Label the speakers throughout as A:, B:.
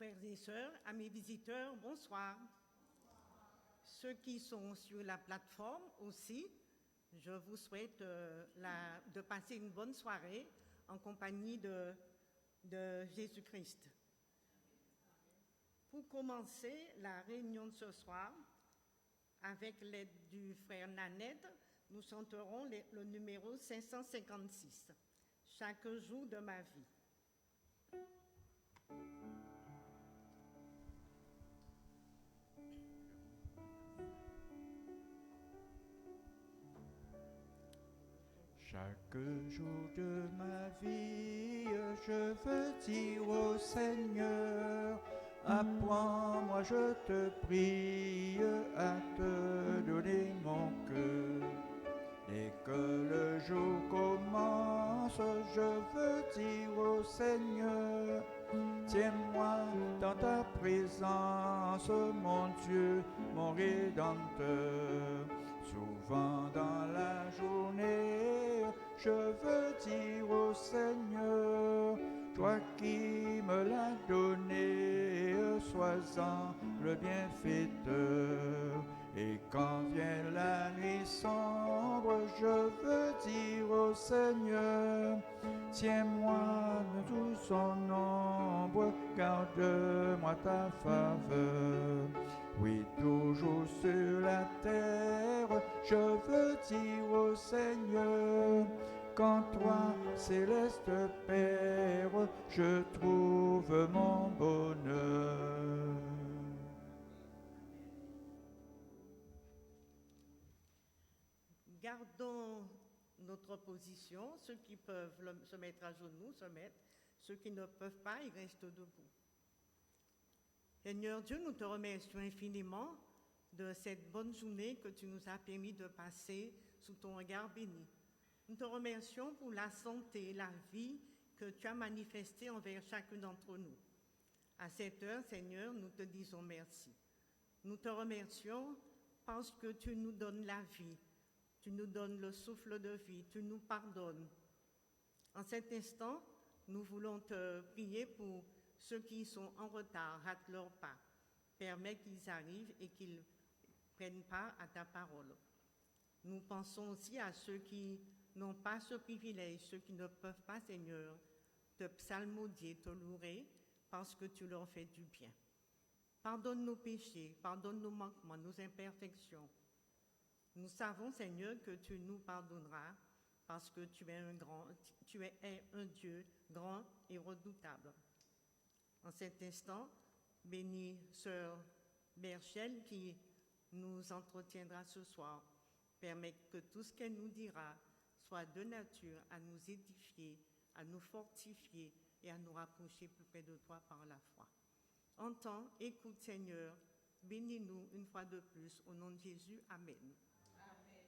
A: Frères et sœurs, amis visiteurs, bonsoir. Ceux qui sont sur la plateforme aussi, je vous souhaite de passer une bonne soirée en compagnie de Jésus-Christ. Pour commencer la réunion de ce soir, avec l'aide du frère Nanette, nous chanterons le numéro 556, « Chaque jour de ma vie ».
B: Chaque jour de ma vie, je veux dire au Seigneur, apprends-moi, je te prie, à te donner mon cœur. Dès que le jour commence, je veux dire au Seigneur, tiens-moi dans ta présence, mon Dieu, mon Rédempteur. Souvent dans la journée, je veux dire au Seigneur, toi qui me l'as donné, sois-en le bienfaiteur. Et quand vient la nuit sombre, je veux dire au Seigneur, tiens-moi de tout son ombre, garde-moi ta faveur. Oui, toujours sur la terre, je veux dire au Seigneur, qu'en toi, céleste Père, je trouve mon bonheur.
A: Gardons notre position. Ceux qui peuvent se mettre à genoux, se mettent. Ceux qui ne peuvent pas, ils restent debout. Seigneur Dieu, nous te remercions infiniment de cette bonne journée que tu nous as permis de passer sous ton regard béni. Nous te remercions pour la santé, la vie que tu as manifestée envers chacun d'entre nous. À cette heure, Seigneur, nous te disons merci. Nous te remercions parce que tu nous donnes la vie, tu nous donnes le souffle de vie, tu nous pardonnes. En cet instant, nous voulons te prier pour ceux qui sont en retard, ratent leur pas. Permets qu'ils arrivent et qu'ils prennent part à ta parole. Nous pensons aussi à ceux qui n'ont pas ce privilège, ceux qui ne peuvent pas, Seigneur, te psalmodier, te louer, parce que tu leur fais du bien. Pardonne nos péchés, pardonne nos manquements, nos imperfections. Nous savons, Seigneur, que tu nous pardonneras parce que tu es un Dieu grand et redoutable. En cet instant, bénis Sœur Berchel qui nous entretiendra ce soir. Permets que tout ce qu'elle nous dira soit de nature à nous édifier, à nous fortifier et à nous rapprocher plus près de toi par la foi. Entends, écoute Seigneur, bénis-nous une fois de plus. Au nom de Jésus, Amen.
C: Amen.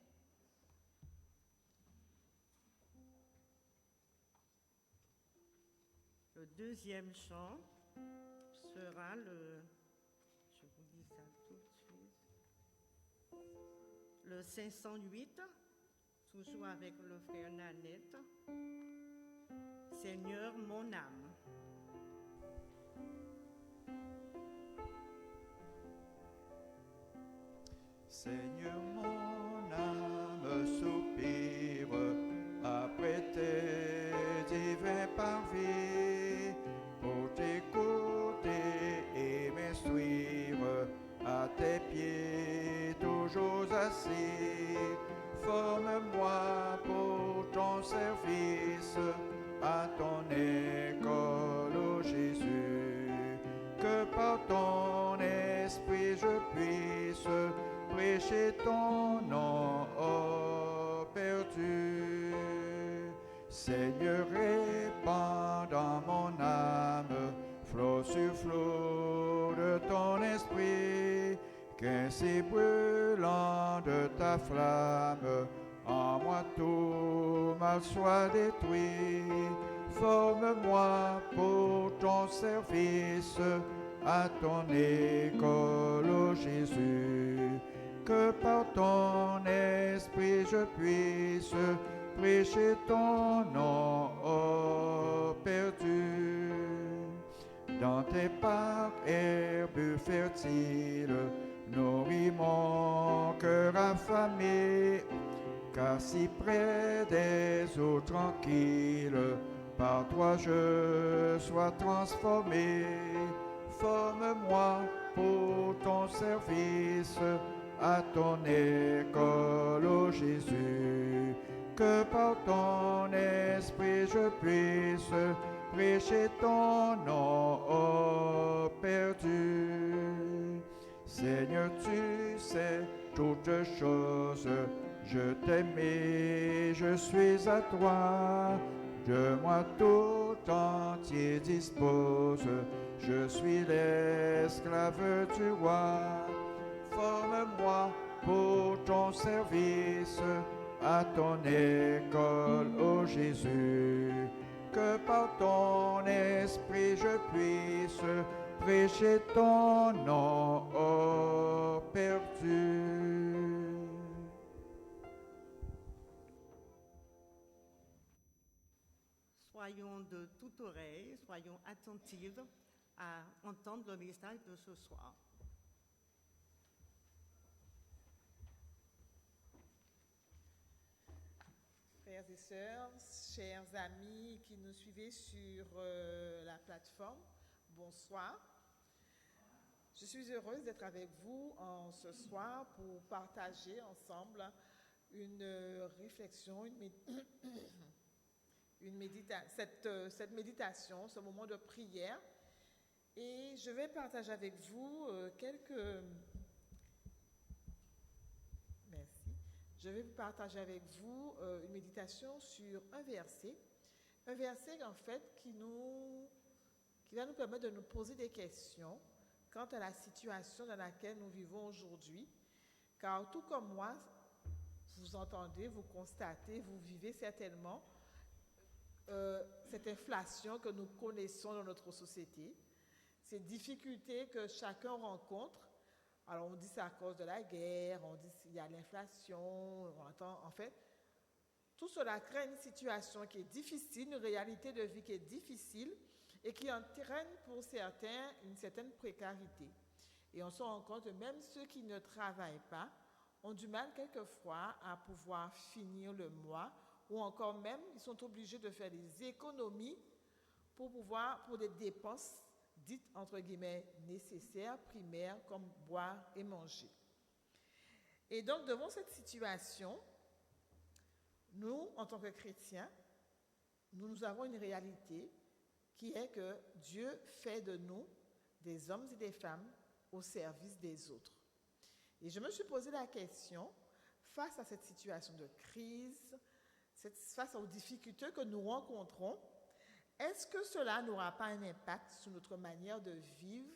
A: Le deuxième chant sera je vous dis ça tout de suite, le 508, toujours avec le frère Nanette. Seigneur, mon âme.
B: Seigneur, mon âme soupire après tes divins parvis, pour t'écouter et m'instruire à tes pieds toujours assis. Forme-moi pour ton service, à ton école, ô Jésus, que par ton esprit je puisse prêcher ton nom, ô Père Dieu. Seigneur, répands dans mon âme, flot sur flot de ton esprit, qu'ainsi brûlant de ta flamme, en moi tout mal soit détruit. Forme-moi pour ton service, à ton école, ô Jésus, que par ton esprit je puisse prêcher ton nom, ô Père Dieu. Dans tes parcs herbus fertiles, nourris mon cœur affamé, car si près des eaux tranquilles, par toi je sois transformé. Forme-moi pour ton service, à ton école, ô Jésus, que par ton esprit je puisse prêcher ton nom, ô perdu. Seigneur, tu sais toutes choses, je t'aime et je suis à toi. De moi tout entier dispose, je suis l'esclave du roi. Forme-moi pour ton service, à ton école, ô Jésus, que par ton esprit je puisse prêcher ton nom, ô perdu.
A: Soyons de toute oreille, soyons attentifs à entendre le message de ce soir.
C: Frères et sœurs, chers amis qui nous suivez sur la plateforme, bonsoir. Je suis heureuse d'être avec vous ce soir pour partager ensemble une réflexion, cette méditation, ce moment de prière. Et je vais partager avec vous Je vais partager avec vous une méditation sur un verset en fait qui va nous permettre de nous poser des questions quant à la situation dans laquelle nous vivons aujourd'hui. Car tout comme moi, vous entendez, vous constatez, vous vivez certainement cette inflation que nous connaissons dans notre société, ces difficultés que chacun rencontre. Alors on dit c'est à cause de la guerre, on dit qu'il y a l'inflation, en fait, tout cela crée une situation qui est difficile, une réalité de vie qui est difficile et qui entraîne pour certains une certaine précarité. Et on se rend compte que même ceux qui ne travaillent pas ont du mal quelquefois à pouvoir finir le mois, ou encore même ils sont obligés de faire des économies pour des dépenses dites entre guillemets nécessaires, primaires, comme boire et manger. Et donc devant cette situation, nous, en tant que chrétiens, nous avons une réalité qui est que Dieu fait de nous des hommes et des femmes au service des autres. Et je me suis posé la question, face à cette situation de crise, face aux difficultés que nous rencontrons, est-ce que cela n'aura pas un impact sur notre manière de vivre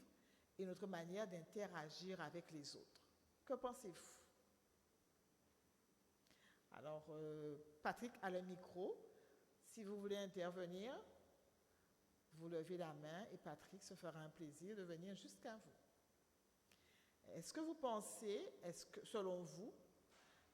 C: et notre manière d'interagir avec les autres? Que pensez-vous? Alors, Patrick a le micro. Si vous voulez intervenir, vous levez la main et Patrick se fera un plaisir de venir jusqu'à vous. Est-ce que vous pensez, selon vous,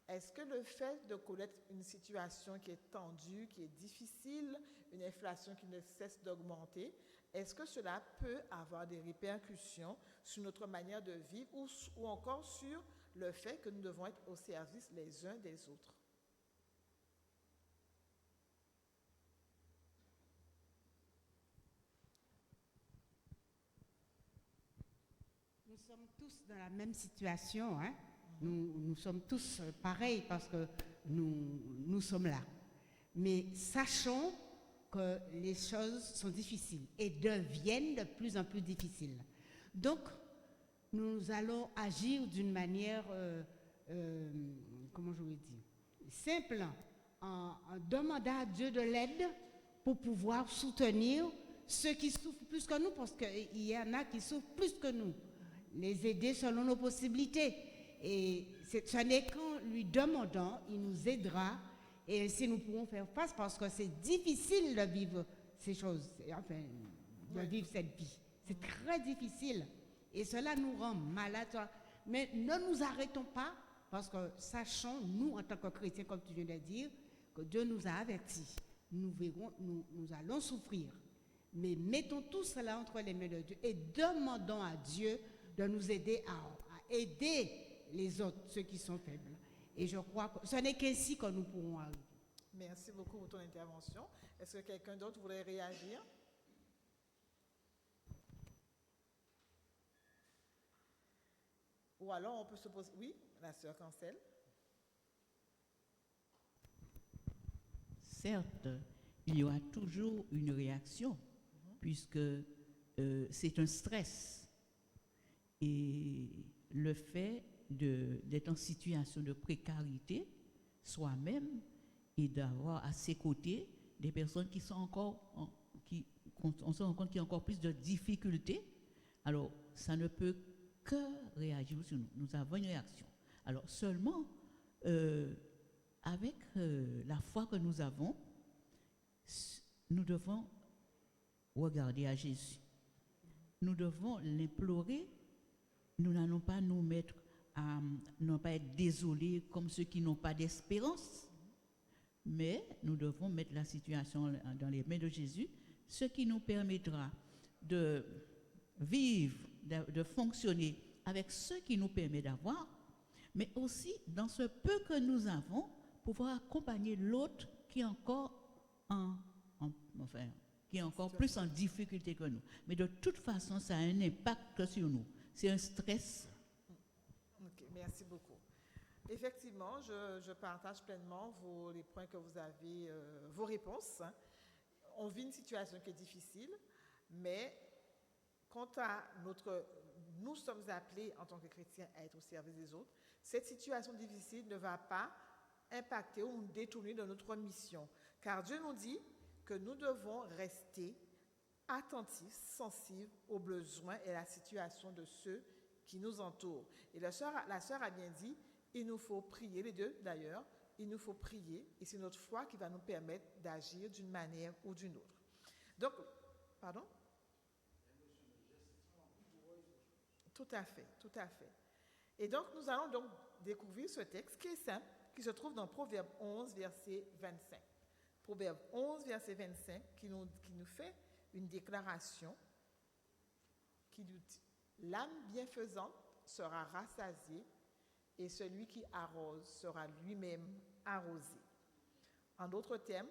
C: est-ce que le fait de connaître une situation qui est tendue, qui est difficile, une inflation qui ne cesse d'augmenter, est-ce que cela peut avoir des répercussions sur notre manière de vivre ou encore sur le fait que nous devons être au service les uns des autres?
D: Nous sommes tous dans la même situation, hein? Nous sommes tous pareils parce que nous sommes là. Mais sachons que les choses sont difficiles et deviennent de plus en plus difficiles. Donc, nous allons agir d'une manière, comment je vais dire, simple, en demandant à Dieu de l'aide pour pouvoir soutenir ceux qui souffrent plus que nous, parce qu'il y en a qui souffrent plus que nous. Les aider selon nos possibilités. Et ce n'est qu'en lui demandant, il nous aidera et ainsi nous pourrons faire face parce que c'est difficile de vivre ces choses, enfin, de vivre cette vie. C'est très difficile et cela nous rend malades. Mais ne nous arrêtons pas parce que sachons, nous en tant que chrétiens, comme tu viens de dire, que Dieu nous a avertis. Nous verrons, nous allons souffrir. Mais mettons tout cela entre les mains de Dieu et demandons à Dieu de nous aider à aider les autres, ceux qui sont faibles. Et je crois que ce n'est qu'ainsi que nous pourrons arriver.
C: Merci beaucoup pour ton intervention. Est-ce que quelqu'un d'autre voudrait réagir? Ou alors on peut se poser... Oui, la sœur Cancel.
E: Certes, il y aura toujours une réaction, puisque c'est un stress. Et le fait d'être en situation de précarité soi-même et d'avoir à ses côtés des personnes qui sont encore, on se rend compte qu'il y a encore plus de difficultés, alors ça ne peut que réagir sur nous. Nous avons une réaction. Alors seulement, avec la foi que nous avons, nous devons regarder à Jésus. Nous devons l'implorer. Nous n'allons pas nous mettre à ne pas être désolés comme ceux qui n'ont pas d'espérance, mais nous devons mettre la situation dans les mains de Jésus, ce qui nous permettra de vivre, de fonctionner avec ce qui nous permet d'avoir, mais aussi dans ce peu que nous avons, pouvoir accompagner l'autre qui est encore qui est encore plus en difficulté que nous. Mais de toute façon, ça a un impact sur nous. C'est un stress.
C: Ok, merci beaucoup. Effectivement, je partage pleinement les points que vous avez, vos réponses. On vit une situation qui est difficile, mais quant à nous sommes appelés en tant que chrétiens à être au service des autres. Cette situation difficile ne va pas impacter ou nous détourner de notre mission. Car Dieu nous dit que nous devons rester attentifs, sensibles aux besoins et à la situation de ceux qui nous entourent. Et la sœur a bien dit, il nous faut prier, les deux d'ailleurs, il nous faut prier et c'est notre foi qui va nous permettre d'agir d'une manière ou d'une autre. Donc, pardon? Tout à fait, tout à fait. Et donc, nous allons donc découvrir ce texte qui est simple, qui se trouve dans Proverbe 11, verset 25. Proverbe 11, verset 25, qui nous fait une déclaration qui nous dit « L'âme bienfaisante sera rassasiée et celui qui arrose sera lui-même arrosé. » En d'autres termes,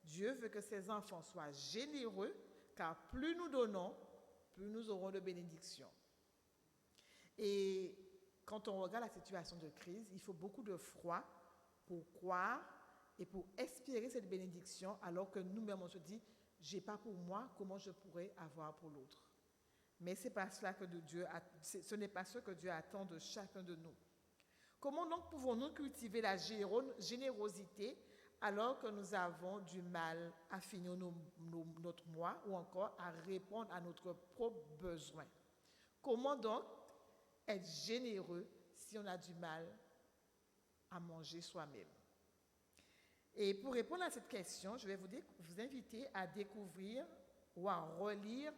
C: Dieu veut que ses enfants soient généreux, car plus nous donnons, plus nous aurons de bénédictions. Et quand on regarde la situation de crise, il faut beaucoup de foi pour croire et pour espérer cette bénédiction, alors que nous-mêmes on se dit, j'ai pas pour moi, comment je pourrais avoir pour l'autre? Mais ce n'est pas ce que Dieu attend de chacun de nous. Comment donc pouvons-nous cultiver la générosité alors que nous avons du mal à finir notre mois ou encore à répondre à notre propre besoin? Comment donc être généreux si on a du mal à manger soi-même? Et pour répondre à cette question, je vais vous inviter à découvrir ou à relire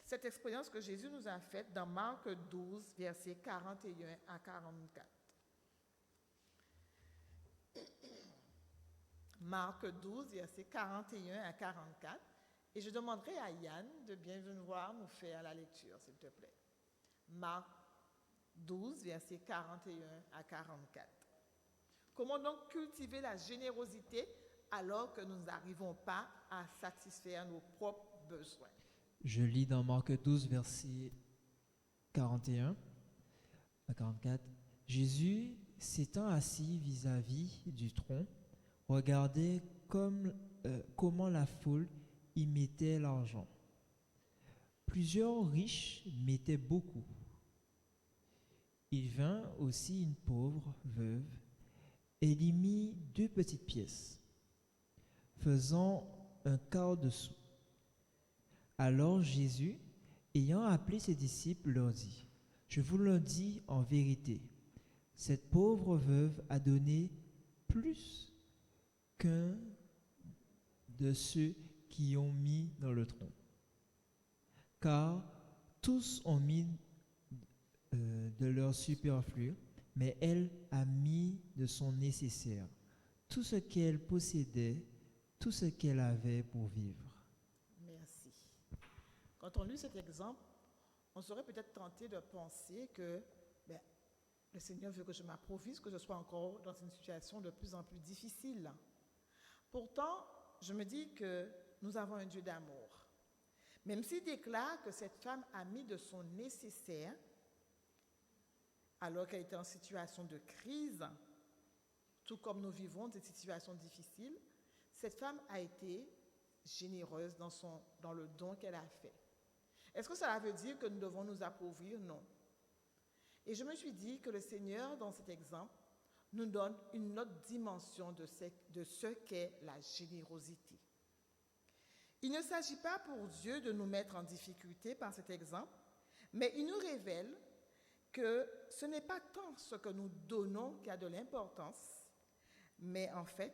C: cette expérience que Jésus nous a faite dans Marc 12, versets 41 à 44. Marc 12, versets 41 à 44. Et je demanderai à Yann de bien venir nous faire la lecture, s'il te plaît. Marc 12, versets 41 à 44. Comment donc cultiver la générosité alors que nous n'arrivons pas à satisfaire nos propres besoins?
F: Je lis dans Marc 12, versets 41 à 44. Jésus, s'étant assis vis-à-vis du tronc, regardait comment la foule y mettait l'argent. Plusieurs riches mettaient beaucoup. Il vint aussi une pauvre veuve et y mit 2 petites pièces, faisant un quart de sou. Alors Jésus, ayant appelé ses disciples, leur dit, « Je vous le dis en vérité, cette pauvre veuve a donné plus qu'un de ceux qui ont mis dans le tronc. Car tous ont mis de leur superflu, mais elle a mis de son nécessaire, tout ce qu'elle possédait, tout ce qu'elle avait pour vivre. »
C: Merci. Quand on lit cet exemple, on serait peut-être tenté de penser que ben, le Seigneur veut que je m'improvise, que je sois encore dans une situation de plus en plus difficile. Pourtant, je me dis que nous avons un Dieu d'amour. Même s'il déclare que cette femme a mis de son nécessaire, alors qu'elle était en situation de crise, tout comme nous vivons des situations difficiles, cette femme a été généreuse dans le don qu'elle a fait. Est-ce que cela veut dire que nous devons nous appauvrir? Non. Et je me suis dit que le Seigneur, dans cet exemple, nous donne une autre dimension de ce qu'est la générosité. Il ne s'agit pas pour Dieu de nous mettre en difficulté par cet exemple, mais il nous révèle que ce n'est pas tant ce que nous donnons qui a de l'importance, mais en fait,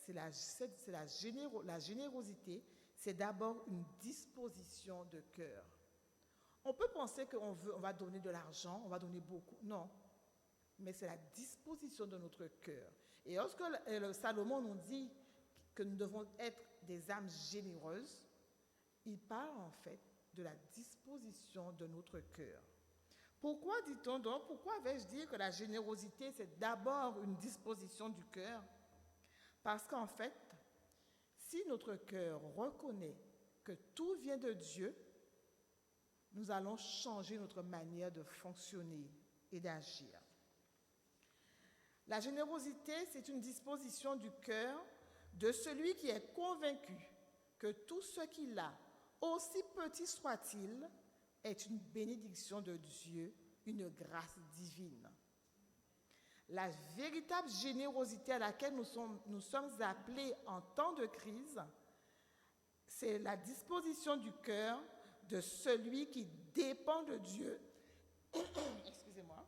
C: la générosité, c'est d'abord une disposition de cœur. On peut penser qu'on va donner de l'argent, on va donner beaucoup. Non, mais c'est la disposition de notre cœur. Et lorsque Salomon nous dit que nous devons être des âmes généreuses, il parle en fait de la disposition de notre cœur. Pourquoi dit-on donc, pourquoi vais-je dire que la générosité, c'est d'abord une disposition du cœur? Parce qu'en fait, si notre cœur reconnaît que tout vient de Dieu, nous allons changer notre manière de fonctionner et d'agir. La générosité, c'est une disposition du cœur de celui qui est convaincu que tout ce qu'il a, aussi petit soit-il, est une bénédiction de Dieu, une grâce divine. La véritable générosité à laquelle nous sommes appelés en temps de crise, c'est la disposition du cœur de celui qui dépend de Dieu. Excusez-moi.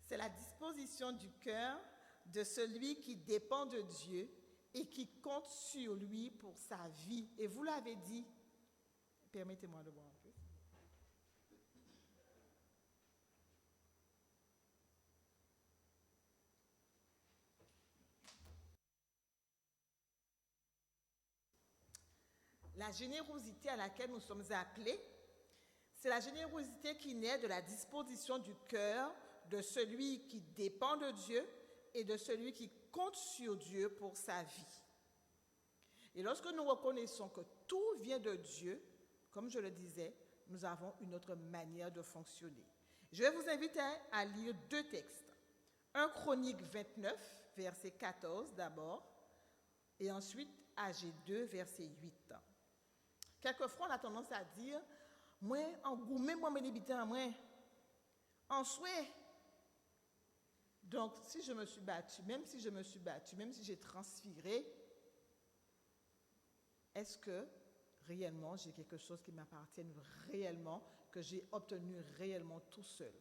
C: C'est la disposition du cœur de celui qui dépend de Dieu et qui compte sur lui pour sa vie. Et vous l'avez dit, permettez-moi de boire un peu. La générosité à laquelle nous sommes appelés, c'est la générosité qui naît de la disposition du cœur de celui qui dépend de Dieu et de celui qui compte sur Dieu pour sa vie. Et lorsque nous reconnaissons que tout vient de Dieu, comme je le disais, nous avons une autre manière de fonctionner. Je vais vous inviter à lire deux textes. 1 Chronique 29, verset 14 d'abord, et ensuite AG 2, verset 8. Quelquefois, on a tendance à dire, moi, en gourmet, moi, mes habitants, moi, en souhait. Donc, si je me suis battue, même si j'ai transféré, est-ce que réellement j'ai quelque chose qui m'appartienne réellement, que j'ai obtenu réellement tout seul?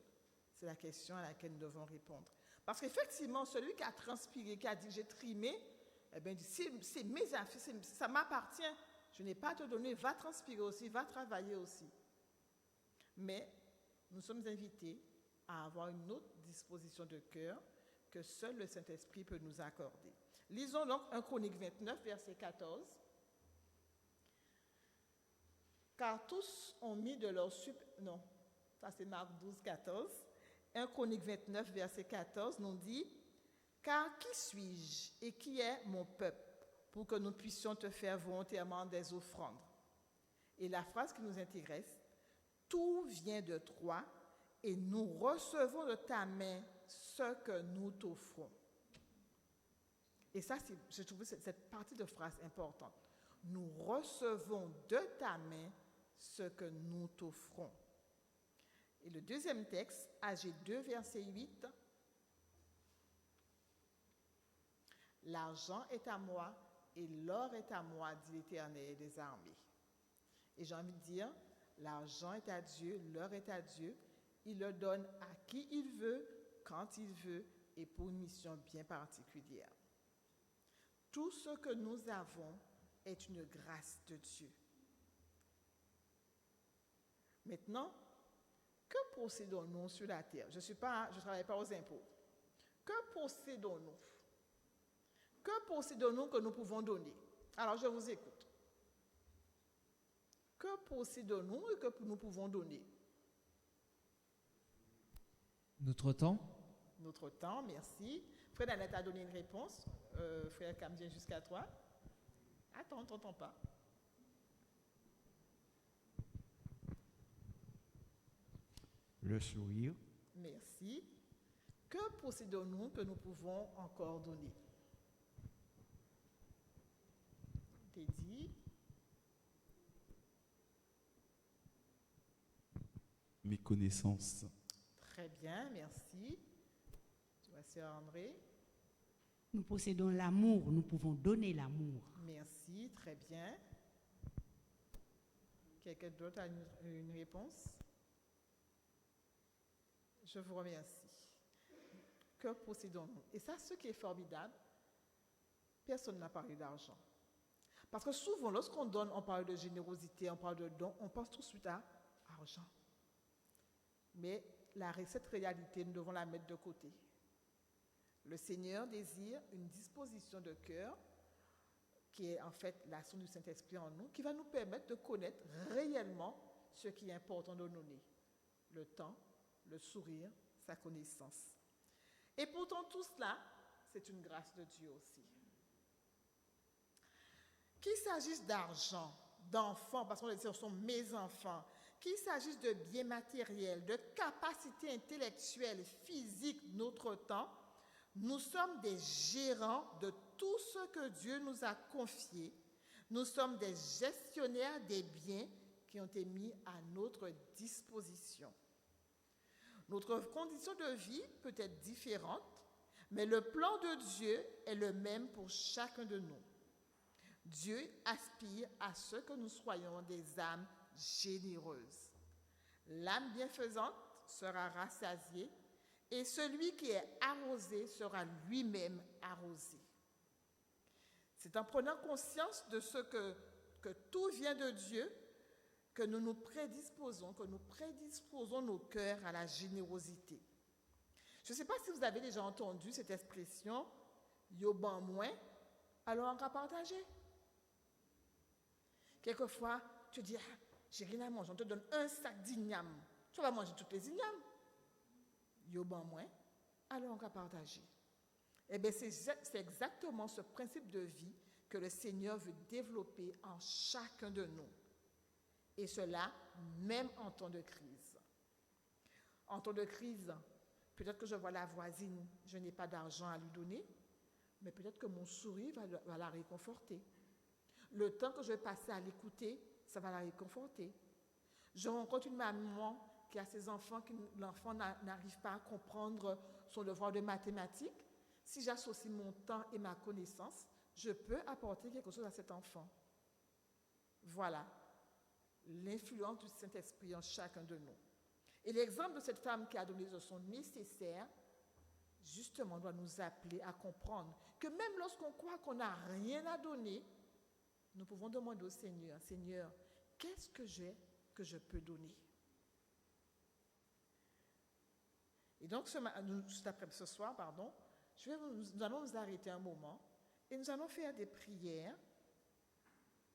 C: C'est la question à laquelle nous devons répondre. Parce qu'effectivement, celui qui a transpiré, qui a dit j'ai trimé, eh bien, c'est mes affaires, ça m'appartient. Je n'ai pas à te donner, va transpirer aussi, va travailler aussi. Mais nous sommes invités à avoir une autre disposition de cœur que seul le Saint-Esprit peut nous accorder. Lisons donc 1 Chronique 29, verset 14. Car tous ont mis de leur non, ça c'est Marc 12, 14. 1 Chronique 29, verset 14 nous dit « Car qui suis-je et qui est mon peuple pour que nous puissions te faire volontairement des offrandes ?» Et la phrase qui nous intéresse, « Tout vient de toi et nous recevons de ta main ce que nous t'offrons. » Et ça, je trouve cette partie de phrase importante. « Nous recevons de ta main ce que nous t'offrons. » Et le deuxième texte, AG 2, verset 8. « L'argent est à moi et l'or est à moi, dit l'Éternel des armées. » Et j'ai envie de dire, l'argent est à Dieu, l'or est à Dieu. Il le donne à qui il veut, quand il veut et pour une mission bien particulière. Tout ce que nous avons est une grâce de Dieu. Maintenant, que possédons-nous sur la terre? Je ne travaille pas aux impôts. Que possédons-nous? Que possédons-nous que nous pouvons donner? Alors, je vous écoute. Que possédons-nous et que nous pouvons donner?
F: Notre temps,
C: Notre temps, merci. Frère Nanette a donné une réponse. Frère Camdien, jusqu'à toi. Attends, on ne t'entend pas.
B: Le sourire,
C: Merci. Que possédons-nous que nous pouvons encore donner? Teddy,
G: Mes connaissances.
C: très bien, merci. Tu vois, Sœur André,
D: Nous possédons l'amour, nous pouvons donner l'amour.
C: merci, très bien. Quelqu'un d'autre a une réponse? Je vous remercie. Que possédons-nous? Et ça, ce qui est formidable, personne n'a parlé d'argent. Parce que souvent, lorsqu'on donne, on parle de générosité, on parle de don, on pense tout de suite à argent. Mais cette réalité, nous devons la mettre de côté. Le Seigneur désire une disposition de cœur, qui est en fait l'action du Saint-Esprit en nous, qui va nous permettre de connaître réellement ce qui est important de nous donner. Le temps, le sourire, sa connaissance. Et pourtant, tout cela, c'est une grâce de Dieu aussi. Qu'il s'agisse d'argent, d'enfants, parce qu'on dit ce sont mes enfants, qu'il s'agisse de biens matériels, de capacités intellectuelles, physiques, notre temps, nous sommes des gérants de tout ce que Dieu nous a confié. Nous sommes des gestionnaires des biens qui ont été mis à notre disposition. Notre condition de vie peut être différente, mais le plan de Dieu est le même pour chacun de nous. Dieu aspire à ce que nous soyons des âmes généreuses. L'âme bienfaisante sera rassasiée et celui qui est arrosé sera lui-même arrosé. C'est en prenant conscience de ce que tout vient de Dieu que nous prédisposons nos cœurs à la générosité. Je ne sais pas si vous avez déjà entendu cette expression « yo ban moins, alors on va partager ». Quelquefois, tu dis ah, « j'ai rien à manger, on te donne un sac d'igname, tu vas manger toutes les ignames ». Yo ban moins, alors on va partager. Eh bien, c'est exactement ce principe de vie que le Seigneur veut développer en chacun de nous. Et cela, même en temps de crise. En temps de crise, peut-être que je vois la voisine, je n'ai pas d'argent à lui donner, mais peut-être que mon sourire va la réconforter. Le temps que je vais passer à l'écouter, ça va la réconforter. Je rencontre une maman qui a ses enfants, l'enfant n'arrive pas à comprendre son devoir de mathématiques. Si j'associe mon temps et ma connaissance, je peux apporter quelque chose à cet enfant. Voilà l'influence du Saint-Esprit en chacun de nous. Et l'exemple de cette femme qui a donné de son nécessaire, justement, doit nous appeler à comprendre que même lorsqu'on croit qu'on n'a rien à donner, nous pouvons demander au Seigneur, Seigneur, qu'est-ce que j'ai que je peux donner? Et donc, ce soir, nous allons nous arrêter un moment et nous allons faire des prières.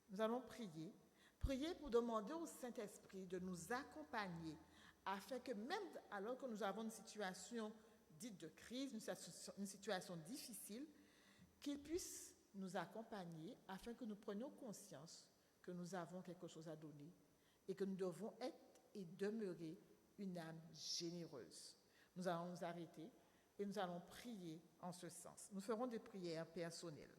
C: Nous allons prier pour demander au Saint-Esprit de nous accompagner afin que même alors que nous avons une situation dite de crise, une situation difficile, qu'il puisse nous accompagner afin que nous prenions conscience que nous avons quelque chose à donner et que nous devons être et demeurer une âme généreuse. Nous allons nous arrêter et nous allons prier en ce sens. Nous ferons des prières personnelles.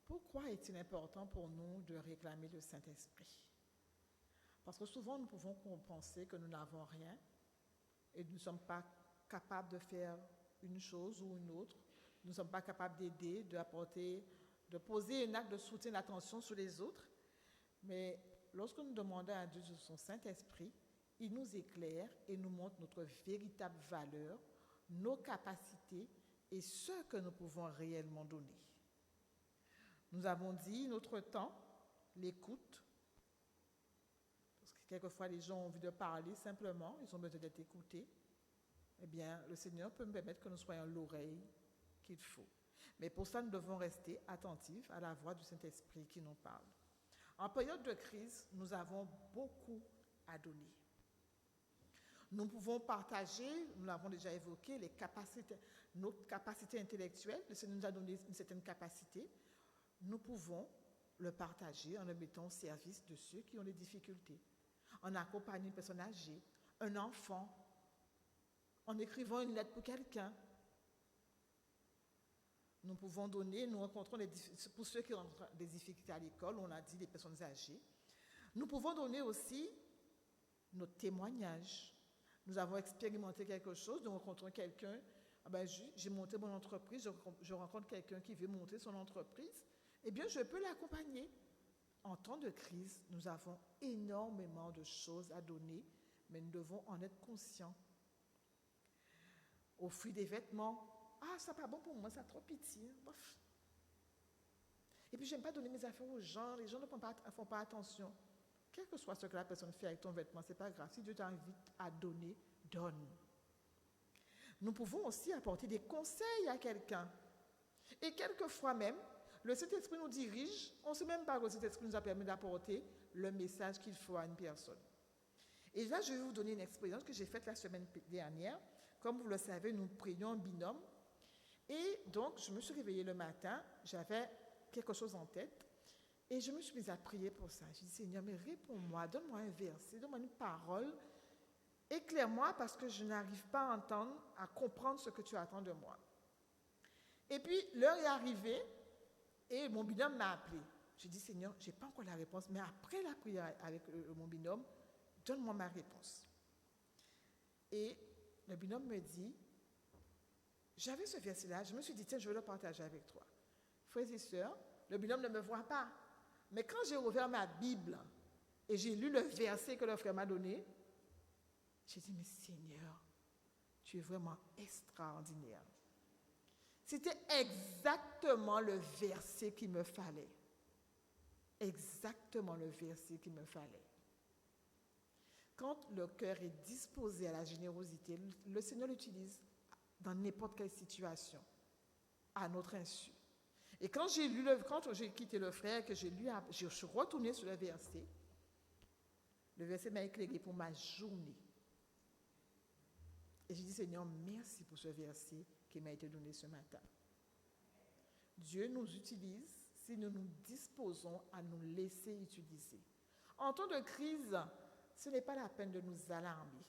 C: Pourquoi est-il important pour nous de réclamer le Saint-Esprit? Parce que souvent, nous pouvons penser que nous n'avons rien et nous ne sommes pas capables de faire une chose ou une autre. Nous ne sommes pas capables d'aider, de poser un acte de soutien, d'attention sur les autres. Mais lorsque nous demandons à Dieu de son Saint-Esprit, il nous éclaire et nous montre notre véritable valeur, nos capacités et ce que nous pouvons réellement donner. Nous avons dit notre temps, l'écoute, parce que quelquefois les gens ont envie de parler simplement, ils ont besoin d'être écoutés. Eh bien, le Seigneur peut me permettre que nous soyons l'oreille qu'il faut. Mais pour ça, nous devons rester attentifs à la voix du Saint-Esprit qui nous parle. En période de crise, nous avons beaucoup à donner. Nous pouvons partager, nous l'avons déjà évoqué, notre capacité intellectuelle. Le Seigneur nous a donné une certaine capacité. Nous pouvons le partager en le mettant au service de ceux qui ont des difficultés, en accompagnant une personne âgée, un enfant, en écrivant une lettre pour quelqu'un. Nous pouvons donner, nous rencontrons pour ceux qui ont des difficultés à l'école, on a dit les personnes âgées. Nous pouvons donner aussi notre témoignage. Nous avons expérimenté quelque chose, nous rencontrons quelqu'un, j'ai monté mon entreprise, je rencontre quelqu'un qui veut monter son entreprise, eh bien je peux l'accompagner. En temps de crise, nous avons énormément de choses à donner, mais nous devons en être conscients. Offrir des vêtements, ah, ça n'est pas bon pour moi, ça a trop pitié. Bof. Et puis, je n'aime pas donner mes affaires aux gens, les gens ne font pas attention. Quel que soit ce que la personne fait avec ton vêtement, ce n'est pas grave. Si Dieu t'invite à donner, donne. Nous pouvons aussi apporter des conseils à quelqu'un. Et quelquefois même, le Saint-Esprit nous dirige, on ne sait même pas que le Saint-Esprit nous a permis d'apporter le message qu'il faut à une personne. Et là, je vais vous donner une expérience que j'ai faite la semaine dernière. Comme vous le savez, nous prions en binôme. Et donc, je me suis réveillée le matin, j'avais quelque chose en tête, et je me suis mise à prier pour ça. J'ai dit, Seigneur, mais réponds-moi, donne-moi un verset, donne-moi une parole, éclaire-moi parce que je n'arrive pas à entendre, à comprendre ce que tu attends de moi. Et puis, l'heure est arrivée, et mon binôme m'a appelé. J'ai dit, Seigneur, je n'ai pas encore la réponse, mais après la prière avec mon binôme, donne-moi ma réponse. Et le binôme me dit, j'avais ce verset-là, je me suis dit, tiens, je vais le partager avec toi. Frères et sœurs, le binôme ne me voit pas. Mais quand j'ai ouvert ma Bible et j'ai lu le verset que le frère m'a donné, j'ai dit, mais Seigneur, tu es vraiment extraordinaire. C'était exactement le verset qu'il me fallait. Exactement le verset qu'il me fallait. Quand le cœur est disposé à la générosité, le Seigneur l'utilise dans n'importe quelle situation, à notre insu. Et quand j'ai quitté le frère, que je suis retournée sur le verset m'a éclairé pour ma journée. Et j'ai dit, Seigneur, merci pour ce verset qui m'a été donné ce matin. Dieu nous utilise si nous nous disposons à nous laisser utiliser. En temps de crise, ce n'est pas la peine de nous alarmer.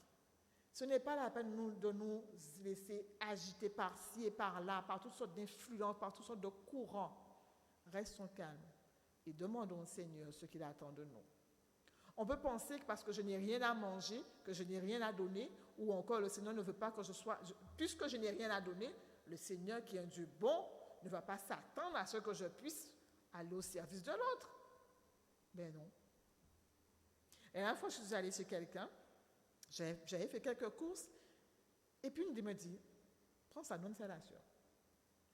C: Ce n'est pas la peine de nous laisser agiter par-ci et par-là, par toutes sortes d'influences, par toutes sortes de courants. Restons calmes et demandons au Seigneur ce qu'il attend de nous. On peut penser que parce que je n'ai rien à manger, que je n'ai rien à donner, ou encore le Seigneur ne veut pas que puisque je n'ai rien à donner, le Seigneur qui est un Dieu bon ne va pas s'attendre à ce que je puisse aller au service de l'autre. Mais non. Et la fois, je suis allée chez quelqu'un, j'avais fait quelques courses, et puis il me dit, prends ça, donne ça à la soeur.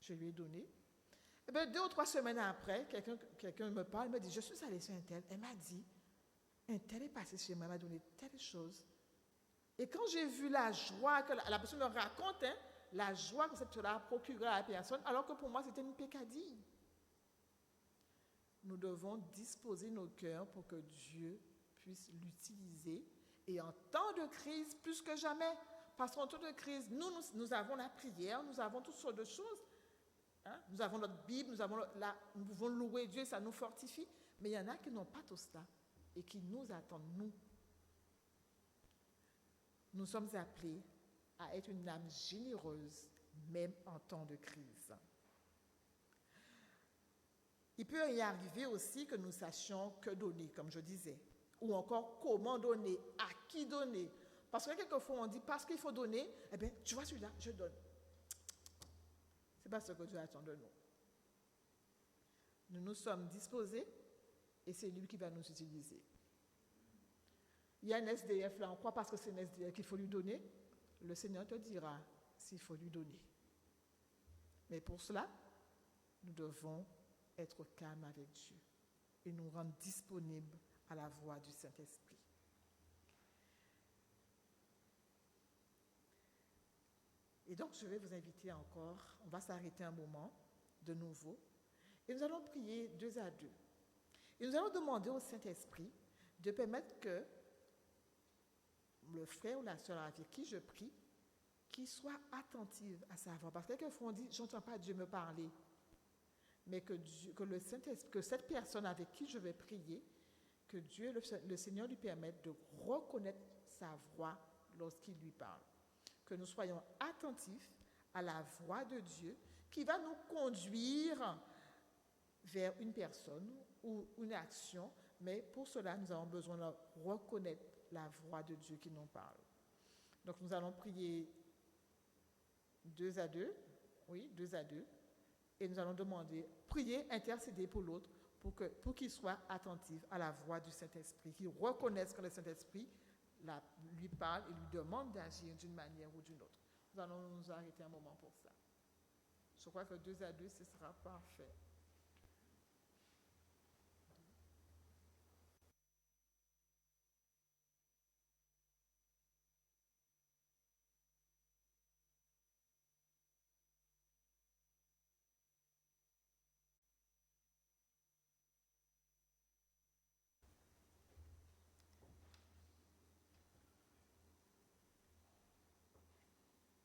C: Je lui ai donné. Et bien, 2 ou 3 semaines après, quelqu'un me parle, il me dit, je suis allée chez un tel. Elle m'a dit, un tel est passé chez moi, elle m'a donné telle chose. Et quand j'ai vu la joie que la personne me raconte, la joie que cette chose-là a procuré à la personne, alors que pour moi, c'était une peccadille. Nous devons disposer nos cœurs pour que Dieu puisse l'utiliser. Et en temps de crise, plus que jamais, parce qu'en temps de crise, nous avons la prière, nous avons toutes sortes de choses. Nous avons notre Bible, nous pouvons louer Dieu, ça nous fortifie. Mais il y en a qui n'ont pas tout cela et qui nous attendent, nous. Nous sommes appelés à être une âme généreuse, même en temps de crise. Il peut y arriver aussi que nous sachions que donner, comme je disais, ou encore comment donner, à qui donner. Parce que quelquefois on dit, parce qu'il faut donner, eh bien, tu vois celui-là, je donne. Ce n'est pas ce que Dieu attend de nous. Nous nous sommes disposés et c'est lui qui va nous utiliser. il y a un SDF là, on croit parce que c'est un SDF qu'il faut lui donner. Le Seigneur te dira s'il faut lui donner. Mais pour cela, nous devons être calmes avec Dieu et nous rendre disponibles à la voix du Saint-Esprit. Et donc, je vais vous inviter encore, on va s'arrêter un moment de nouveau, et nous allons prier 2 à 2. Et nous allons demander au Saint-Esprit de permettre que le frère ou la sœur avec qui je prie, qu'il soit attentif à sa voix. Parce que quelquefois on dit, j'entends pas Dieu me parler. Mais que le Saint-Esprit, que cette personne avec qui je vais prier, que Dieu, le Seigneur lui permette de reconnaître sa voix lorsqu'il lui parle. Que nous soyons attentifs à la voix de Dieu qui va nous conduire vers une personne ou une action, mais pour cela, nous avons besoin de reconnaître la voix de Dieu qui nous parle. Donc, nous allons prier 2 à 2, oui, 2 à 2, et nous allons demander, prier, intercéder pour l'autre, pour qu'il soit attentif à la voix du Saint-Esprit, qu'il reconnaisse que le Saint-Esprit lui parle et lui demande d'agir d'une manière ou d'une autre. Nous allons nous arrêter un moment pour ça. Je crois que 2 à 2, ce sera parfait.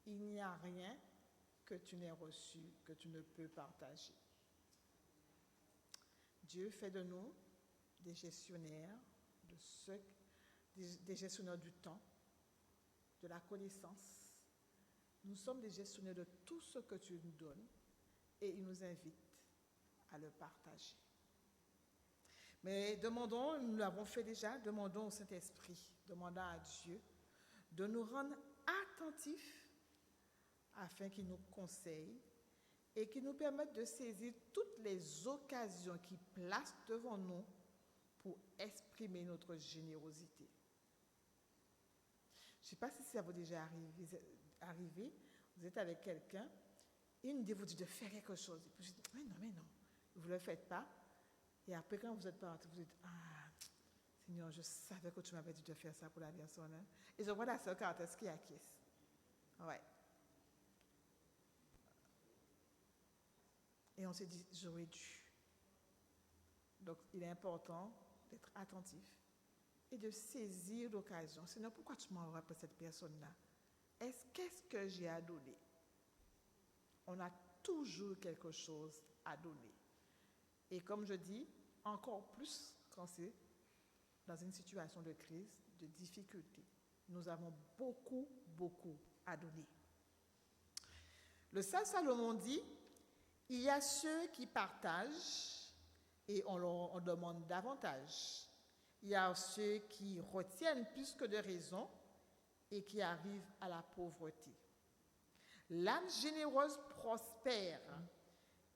C: Il n'y a rien que tu n'aies reçu, que tu ne peux partager. Dieu fait de nous des gestionnaires, des gestionnaires du temps, de la connaissance. Nous sommes des gestionnaires de tout ce que tu nous donnes et il nous invite à le partager. Mais demandons, nous l'avons fait déjà, demandons au Saint-Esprit, demandons à Dieu de nous rendre attentifs afin qu'il nous conseille et qu'il nous permette de saisir toutes les occasions qu'il place devant nous pour exprimer notre générosité. Je ne sais pas si ça vous est déjà arrivé, vous êtes avec quelqu'un, et une idée vous dit de faire quelque chose. Et puis je dis, mais non, vous ne le faites pas. Et après, quand vous êtes parti, vous dites, ah, Seigneur, je savais que tu m'avais dit de faire ça pour la personne. Hein? Et je vois la sœur Cartes qui acquiesce. Ouais. Et on s'est dit, j'aurais dû. Donc, il est important d'être attentif et de saisir l'occasion. Seigneur, pourquoi tu m'envoies pour cette personne-là? Qu'est-ce que j'ai à donner? On a toujours quelque chose à donner. Et comme je dis, encore plus quand c'est dans une situation de crise, de difficulté. Nous avons beaucoup à donner. Le Saint Salomon dit, il y a ceux qui partagent et on leur demande davantage. Il y a ceux qui retiennent plus que de raison et qui arrivent à la pauvreté. L'âme généreuse prospère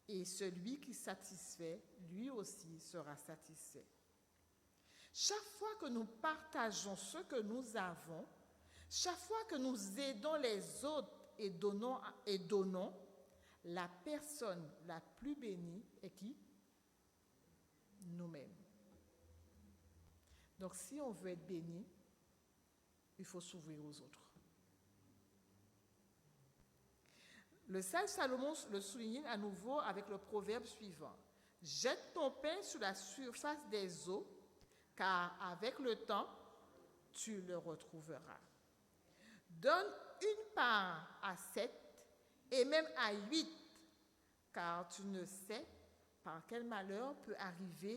C: et celui qui satisfait, lui aussi sera satisfait. Chaque fois que nous partageons ce que nous avons, chaque fois que nous aidons les autres et donnons, la personne la plus bénie est qui? Nous-mêmes. Donc si on veut être béni, il faut s'ouvrir aux autres. Le sage Salomon le souligne à nouveau avec le proverbe suivant. Jette ton pain sur la surface des eaux, car avec le temps, tu le retrouveras. Donne une part à 7 et même à 8, car tu ne sais par quel malheur peut arriver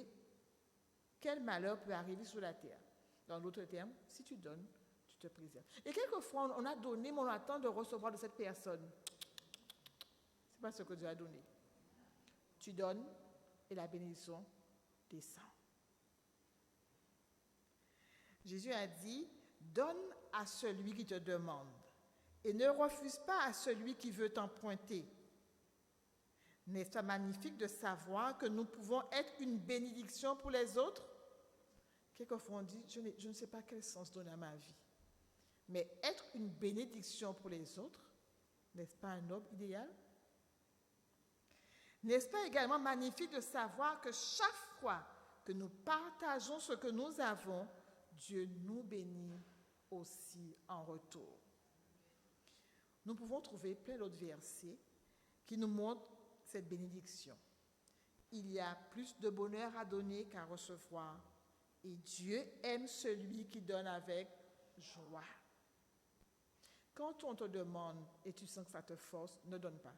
C: sur la terre. Dans d'autres termes, si tu donnes, tu te préserves. Et quelquefois, on a donné, mais on attend de recevoir de cette personne. Ce n'est pas ce que Dieu a donné. Tu donnes et la bénédiction descend. Jésus a dit, donne à celui qui te demande et ne refuse pas à celui qui veut t'emprunter. N'est-ce pas magnifique de savoir que nous pouvons être une bénédiction pour les autres? quelquefois on dit, je ne sais pas quel sens donner à ma vie. Mais être une bénédiction pour les autres, n'est-ce pas un homme idéal? N'est-ce pas également magnifique de savoir que chaque fois que nous partageons ce que nous avons, Dieu nous bénit aussi en retour. Nous pouvons trouver plein d'autres versets qui nous montrent cette bénédiction. Il y a plus de bonheur à donner qu'à recevoir, et Dieu aime celui qui donne avec joie. Quand on te demande et tu sens que ça te force, ne donne pas.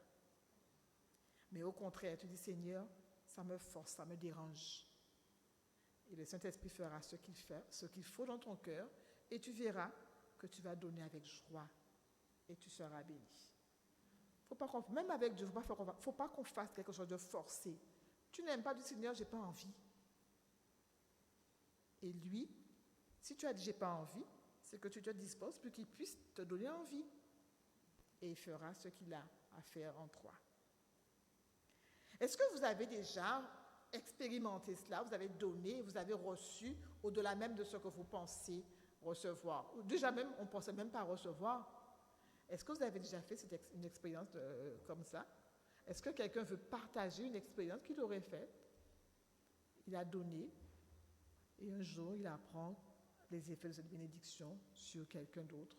C: Mais au contraire, tu dis, Seigneur, ça me force, ça me dérange. Et le Saint-Esprit fera ce qu'il faut dans ton cœur, et tu verras que tu vas donner avec joie, et tu seras béni. Même avec Dieu, il ne faut pas qu'on fasse quelque chose de forcé. Tu n'aimes pas du Seigneur, je n'ai pas envie. Et lui, si tu as dit, je n'ai pas envie, c'est que tu te disposes pour qu'il puisse te donner envie. Et il fera ce qu'il a à faire en toi. Est-ce que vous avez déjà expérimenté cela? Vous avez donné, vous avez reçu au-delà même de ce que vous pensez recevoir. Ou déjà même, on ne pensait même pas recevoir. Est-ce que vous avez déjà fait une expérience comme ça? Est-ce que quelqu'un veut partager une expérience qu'il aurait faite? Il a donné et un jour, il apprend les effets de cette bénédiction sur quelqu'un d'autre.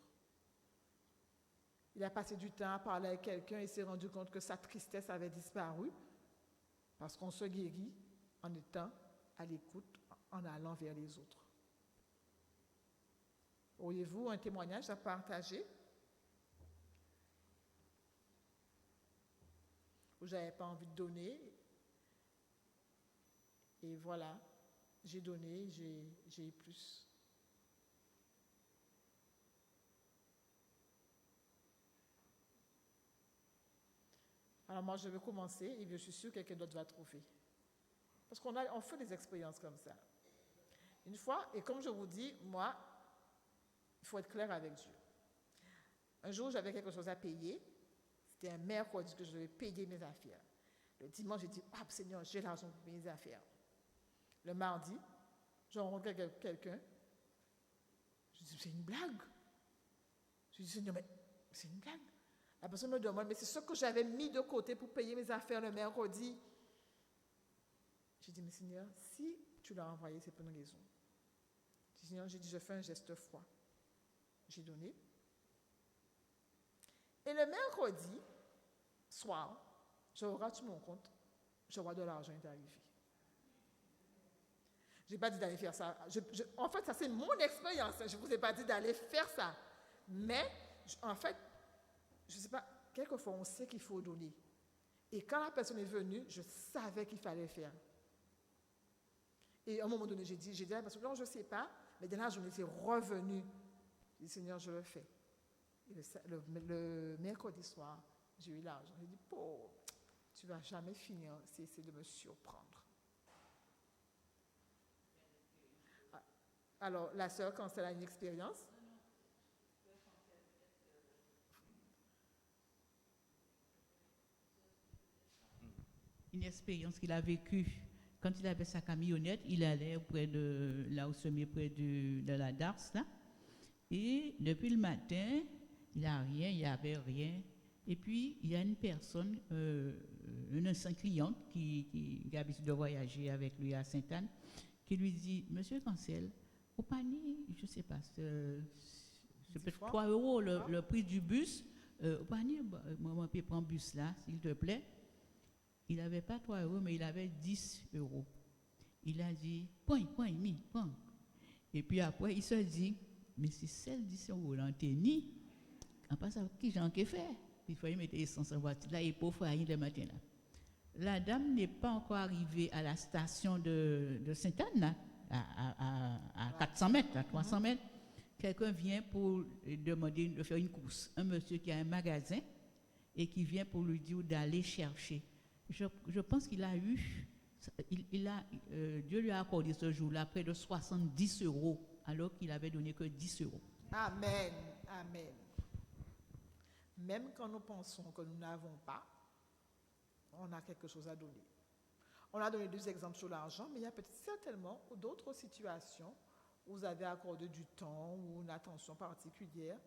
C: Il a passé du temps à parler avec quelqu'un et s'est rendu compte que sa tristesse avait disparu parce qu'on se guérit en étant à l'écoute, en allant vers les autres. Auriez-vous un témoignage à partager? Où je n'avais pas envie de donner. Et voilà, j'ai donné, j'ai eu plus. Alors moi, je vais commencer et je suis sûre que quelqu'un d'autre va trouver. Parce qu'on fait des expériences comme ça. Une fois, et comme je vous dis, moi, il faut être clair avec Dieu. Un jour, j'avais quelque chose à payer. C'était un mercredi que je devais payer mes affaires. Le dimanche, j'ai dit, « Ah, Seigneur, j'ai l'argent pour payer mes affaires. » Le mardi, je rencontre quelqu'un. Je dis, « C'est une blague. » Je dis, « Seigneur, mais c'est une blague. » La personne me demande, « Mais c'est ce que j'avais mis de côté pour payer mes affaires le mercredi. » J'ai dit, « Mais Seigneur, si tu l'as envoyé, c'est pour une raison. » Seigneur, j'ai dit, je fais un geste froid. J'ai donné. Et le mercredi soir, je regarde sur mon compte, je vois de l'argent est arrivé. Je n'ai pas dit d'aller faire ça. En fait, ça c'est mon expérience. Je ne vous ai pas dit d'aller faire ça. Mais, en fait, je ne sais pas, quelquefois on sait qu'il faut donner. Et quand la personne est venue, je savais qu'il fallait faire. Et à un moment donné, j'ai dit à la personne, non, je ne sais pas, mais dès la journée, c'est revenu. J'ai dit, Seigneur, je le fais. Et le mercredi soir, j'ai eu l'argent. J'ai dit, pauvre, tu ne vas jamais finir, c'est de me surprendre. Alors, la sœur, quand elle a une expérience,
E: une expérience qu'il a vécue. Quand il avait sa camionnette, il allait auprès de, là où se met près de la Dars, là. Et depuis le matin, il n'y avait rien. Et puis, il y a une personne, une ancienne cliente qui a l'habitude de voyager avec lui à Sainte-Anne, qui lui dit, Monsieur Cancel, au panier, je ne sais pas, c'est peut-être 3 € le prix du bus. Au panier, moi, je prends le bus là, s'il te plaît. Il n'avait pas 3 €, mais il avait 10 €. Il a dit, point. Et puis après, il se dit, mais si celle 10 € là, t'es ni, en passant, qui j'en ai fait? Il fallait mettre l'essence en voiture. Là, il est pauvre, rien le matin là. La dame n'est pas encore arrivée à la station de Sainte-Anne, là, à 400 mètres, à 300 mètres. Quelqu'un vient pour demander de faire une course. Un monsieur qui a un magasin et qui vient pour lui dire d'aller chercher. Je pense qu'il a eu, Dieu lui a accordé ce jour-là près de 70 € alors qu'il avait donné que 10 €.
C: Amen, amen. Même quand nous pensons que nous n'avons pas, on a quelque chose à donner. On a donné 2 exemples sur l'argent, mais il y a peut-être certainement d'autres situations vous avez accordé du temps ou une attention particulière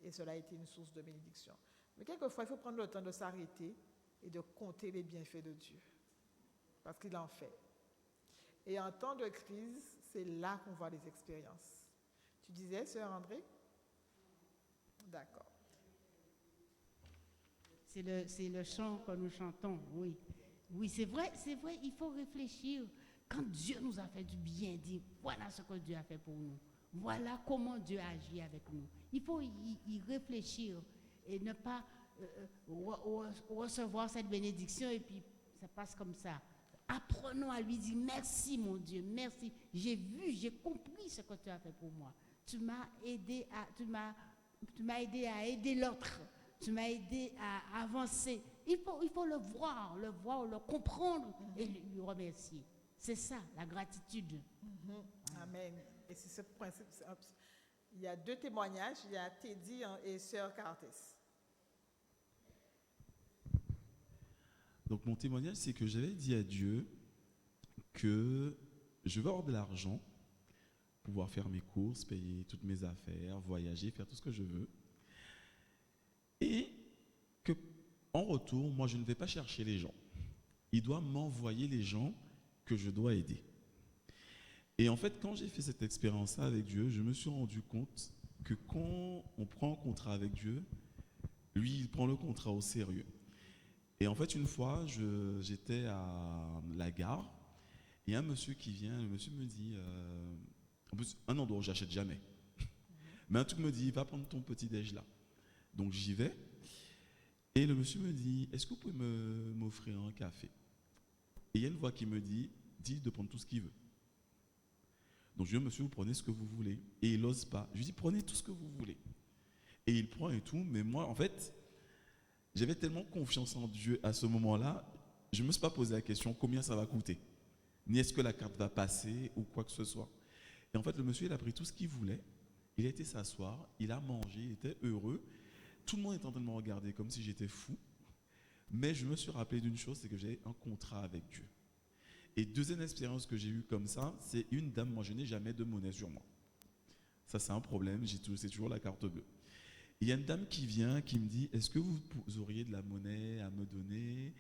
C: et cela a été une source de bénédiction. Mais quelquefois, il faut prendre le temps de s'arrêter et de compter les bienfaits de Dieu parce qu'il en fait. Et en temps de crise, c'est là qu'on voit les expériences. Tu disais, sœur André? D'accord.
D: C'est le chant que nous chantons, oui. Oui, c'est vrai, il faut réfléchir. Quand Dieu nous a fait du bien, dire voilà ce que Dieu a fait pour nous. Voilà comment Dieu agit avec nous. Il faut y réfléchir et ne pas recevoir cette bénédiction et puis ça passe comme ça. Apprenons à lui dire merci mon Dieu, merci. J'ai vu, j'ai compris ce que tu as fait pour moi. Tu m'as aidé à aider l'autre. Tu m'as aidé à avancer. Il faut le voir, le comprendre et lui remercier. C'est ça, la gratitude.
C: Amen. Et c'est ce principe. Il y a 2 témoignages, il y a Teddy et sœur Cartes.
G: Donc mon témoignage, c'est que j'avais dit à Dieu que je veux avoir de l'argent, pouvoir faire mes courses, payer toutes mes affaires, voyager, faire tout ce que je veux. Et que, en retour, moi, je ne vais pas chercher les gens. Il doit m'envoyer les gens que je dois aider. Et en fait, quand j'ai fait cette expérience-là avec Dieu, je me suis rendu compte que quand on prend un contrat avec Dieu, lui, il prend le contrat au sérieux. Et en fait, une fois, j'étais à la gare, et un monsieur qui vient, le monsieur me dit, en plus, un endroit où j'achète jamais, mais un truc me dit, va prendre ton petit déj là. Donc j'y vais, et le monsieur me dit, est-ce que vous pouvez m'offrir un café? Et il y a une voix qui me dit de prendre tout ce qu'il veut. Donc je dis, monsieur, vous prenez ce que vous voulez. Et il n'ose pas. Je lui dis, prenez tout ce que vous voulez. Et il prend et tout, mais moi, en fait, j'avais tellement confiance en Dieu à ce moment-là, je ne me suis pas posé la question combien ça va coûter, ni est-ce que la carte va passer ou quoi que ce soit. Et en fait, le monsieur, il a pris tout ce qu'il voulait, il a été s'asseoir, il a mangé, il était heureux. Tout le monde était en train de me regarder comme si j'étais fou. Mais je me suis rappelé d'une chose, c'est que j'avais un contrat avec Dieu. Et deuxième expérience que j'ai eue comme ça, c'est une dame, moi je n'ai jamais de monnaie sur moi. Ça c'est un problème, c'est toujours la carte bleue. Il y a une dame qui vient, qui me dit, est-ce que vous auriez de la monnaie à me donner?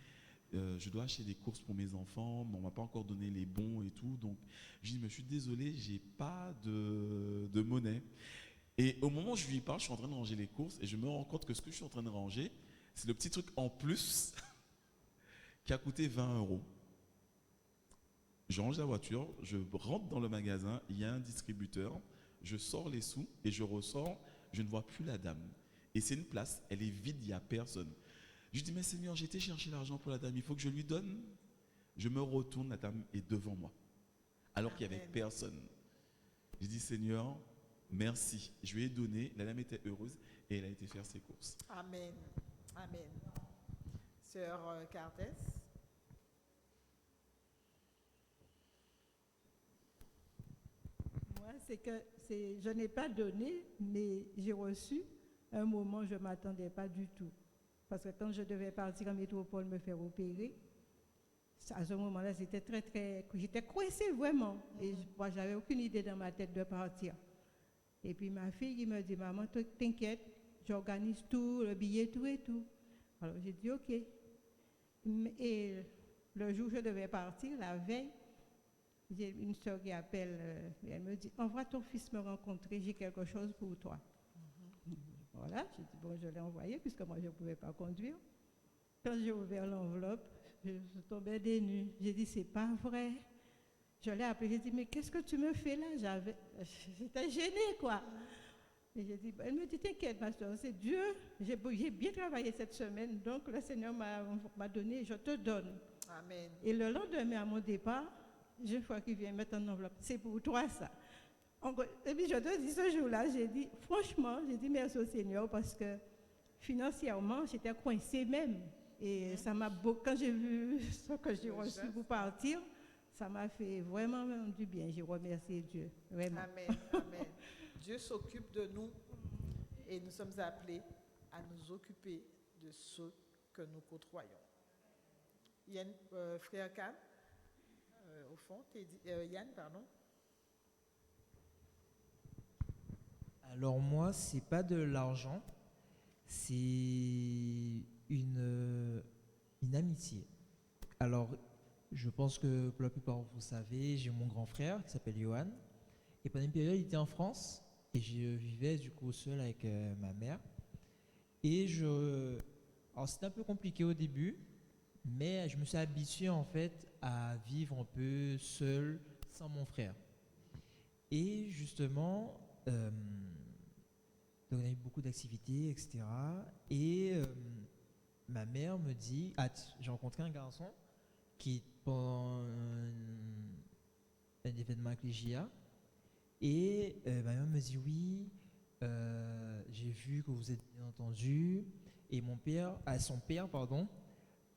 G: Je dois acheter des courses pour mes enfants, mais on ne m'a pas encore donné les bons et tout. Donc je dis, mais je suis désolé, je n'ai pas de monnaie. Et au moment où je lui parle, je suis en train de ranger les courses et je me rends compte que ce que je suis en train de ranger, c'est le petit truc en plus qui a coûté 20 €. Je range la voiture, je rentre dans le magasin, il y a un distributeur, je sors les sous et je ressors, je ne vois plus la dame. Et c'est une place, elle est vide, il n'y a personne. Je dis, mais Seigneur, j'ai été chercher l'argent pour la dame, il faut que je lui donne. Je me retourne, la dame est devant moi, alors qu'il n'y avait personne. Je dis, Seigneur, merci. Je lui ai donné, la dame était heureuse et elle a été faire ses courses.
C: Amen. Amen. Sœur Cartes.
H: Moi, je n'ai pas donné, mais j'ai reçu. Un moment, je ne m'attendais pas du tout. Parce que quand je devais partir en métropole me faire opérer, à ce moment-là, j'étais coincée vraiment. Et moi, je n'avais aucune idée dans ma tête de partir. Et puis ma fille qui me dit, maman, t'inquiète, j'organise tout, le billet, tout et tout. Alors j'ai dit, ok. Et le jour où je devais partir, la veille, j'ai une soeur qui appelle, elle me dit, envoie ton fils me rencontrer, j'ai quelque chose pour toi. Voilà, j'ai dit, bon, je l'ai envoyé puisque moi je ne pouvais pas conduire. Quand j'ai ouvert l'enveloppe, je suis tombée des nues. J'ai dit, c'est pas vrai. Je l'ai appelé, j'ai dit, mais qu'est-ce que tu me fais là? J'étais gênée, quoi. Et j'ai dit, elle me dit, t'inquiète, ma soeur, c'est Dieu. J'ai bien travaillé cette semaine, donc le Seigneur m'a donné, je te donne.
C: Amen.
H: Et le lendemain, à mon départ, j'ai une fois qu'il vient mettre en enveloppe, c'est pour toi ça. Et puis je te dis, ce jour-là, j'ai dit, franchement, j'ai dit merci au Seigneur parce que financièrement, j'étais coincée même. Et ça m'a quand j'ai vu ce que j'ai reçu pour partir, ça m'a fait vraiment du bien. J'ai remercié Dieu, vraiment.
C: Amen, amen. Dieu s'occupe de nous et nous sommes appelés à nous occuper de ceux que nous côtoyons. Yann, frère Khan, au fond, Yann, pardon.
F: Alors moi, c'est pas de l'argent, c'est une amitié. Alors, je pense que pour la plupart, vous savez, j'ai mon grand frère qui s'appelle Johan. Et pendant une période, il était en France et je vivais du coup seul avec ma mère. Alors c'était un peu compliqué au début, mais je me suis habitué en fait à vivre un peu seul, sans mon frère. Et justement, donc on a eu beaucoup d'activités, etc. Et ma mère me dit, j'ai rencontré un garçon qui pendant un événement avec les JA, et ma mère me dit oui, j'ai vu que vous êtes bien entendu, et son père, pardon,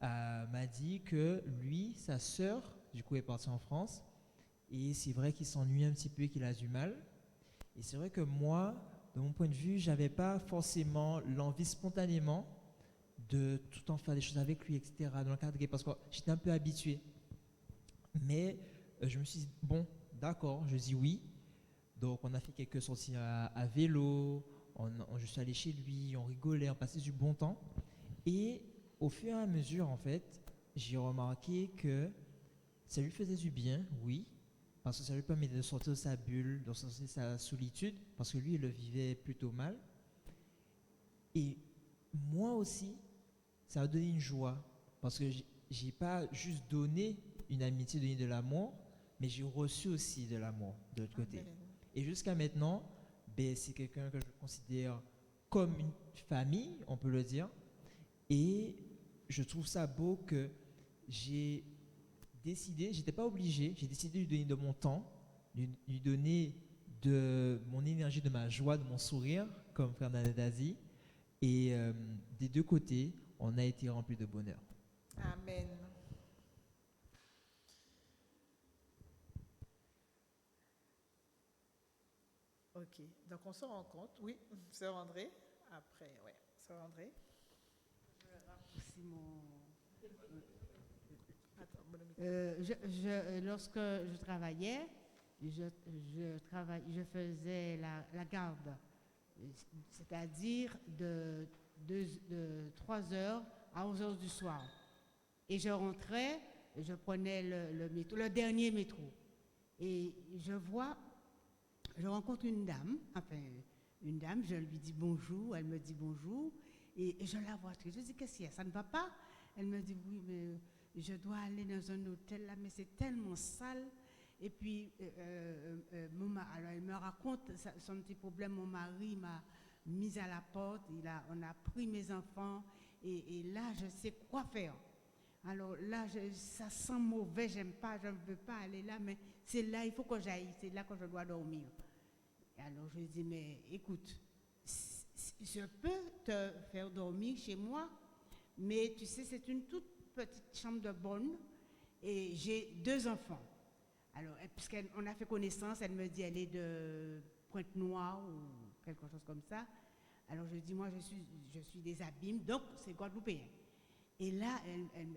F: m'a dit que lui, sa sœur, du coup, est partie en France, et c'est vrai qu'il s'ennuie un petit peu et qu'il a du mal. Et c'est vrai que moi, de mon point de vue, j'avais pas forcément l'envie spontanément de tout le temps faire des choses avec lui, etc., dans le cadre, parce que j'étais un peu habitué. Mais je me suis dit, bon, d'accord, je dis oui. Donc on a fait quelques sorties à vélo, je suis allé chez lui, on rigolait, on passait du bon temps. Et au fur et à mesure, en fait, j'ai remarqué que ça lui faisait du bien, oui, parce que ça lui permettait de sortir de sa bulle, de sortir de sa solitude, parce que lui, il le vivait plutôt mal. Et moi aussi, ça m'a donné une joie, parce que j'ai pas juste donné une amitié, donné de l'amour, mais j'ai reçu aussi de l'amour de l'autre côté. Et jusqu'à maintenant, c'est quelqu'un que je considère comme une famille, on peut le dire. Et je trouve ça beau que j'ai décidé, j'étais pas obligé, j'ai décidé de lui donner de mon temps, lui donner de mon énergie, de ma joie, de mon sourire, comme frère Dazi. Et des deux côtés, on a été remplis de bonheur.
C: Amen. Ok, donc on se rend compte, oui, sœur André, après, ouais, sœur André.
D: Lorsque je travaillais, je faisais la garde, c'est-à-dire de 3h à 11h du soir. Et je rentrais, je prenais le métro, le dernier métro. Et je rencontre une dame, je lui dis bonjour, elle me dit bonjour, et je la vois, je dis qu'est-ce qu'il y a, ça ne va pas? Elle me dit oui, mais je dois aller dans un hôtel là, mais c'est tellement sale. Et puis, alors elle me raconte son petit problème, mon mari m'a mise à la porte, on a pris mes enfants, et là, je sais quoi faire. Alors là, ça sent mauvais, j'aime pas, je ne veux pas aller là, mais c'est là, il faut que j'aille, c'est là que je dois dormir. Et alors je lui dis, mais écoute, je peux te faire dormir chez moi, mais tu sais, c'est une toute petite chambre de bonne, et j'ai 2 enfants. Alors, puisqu'on a fait connaissance, elle me dit, elle est de Pointe-Noire ou quelque chose comme ça. Alors je lui dis, moi je suis des Abîmes, donc c'est Guadeloupéen. Et là,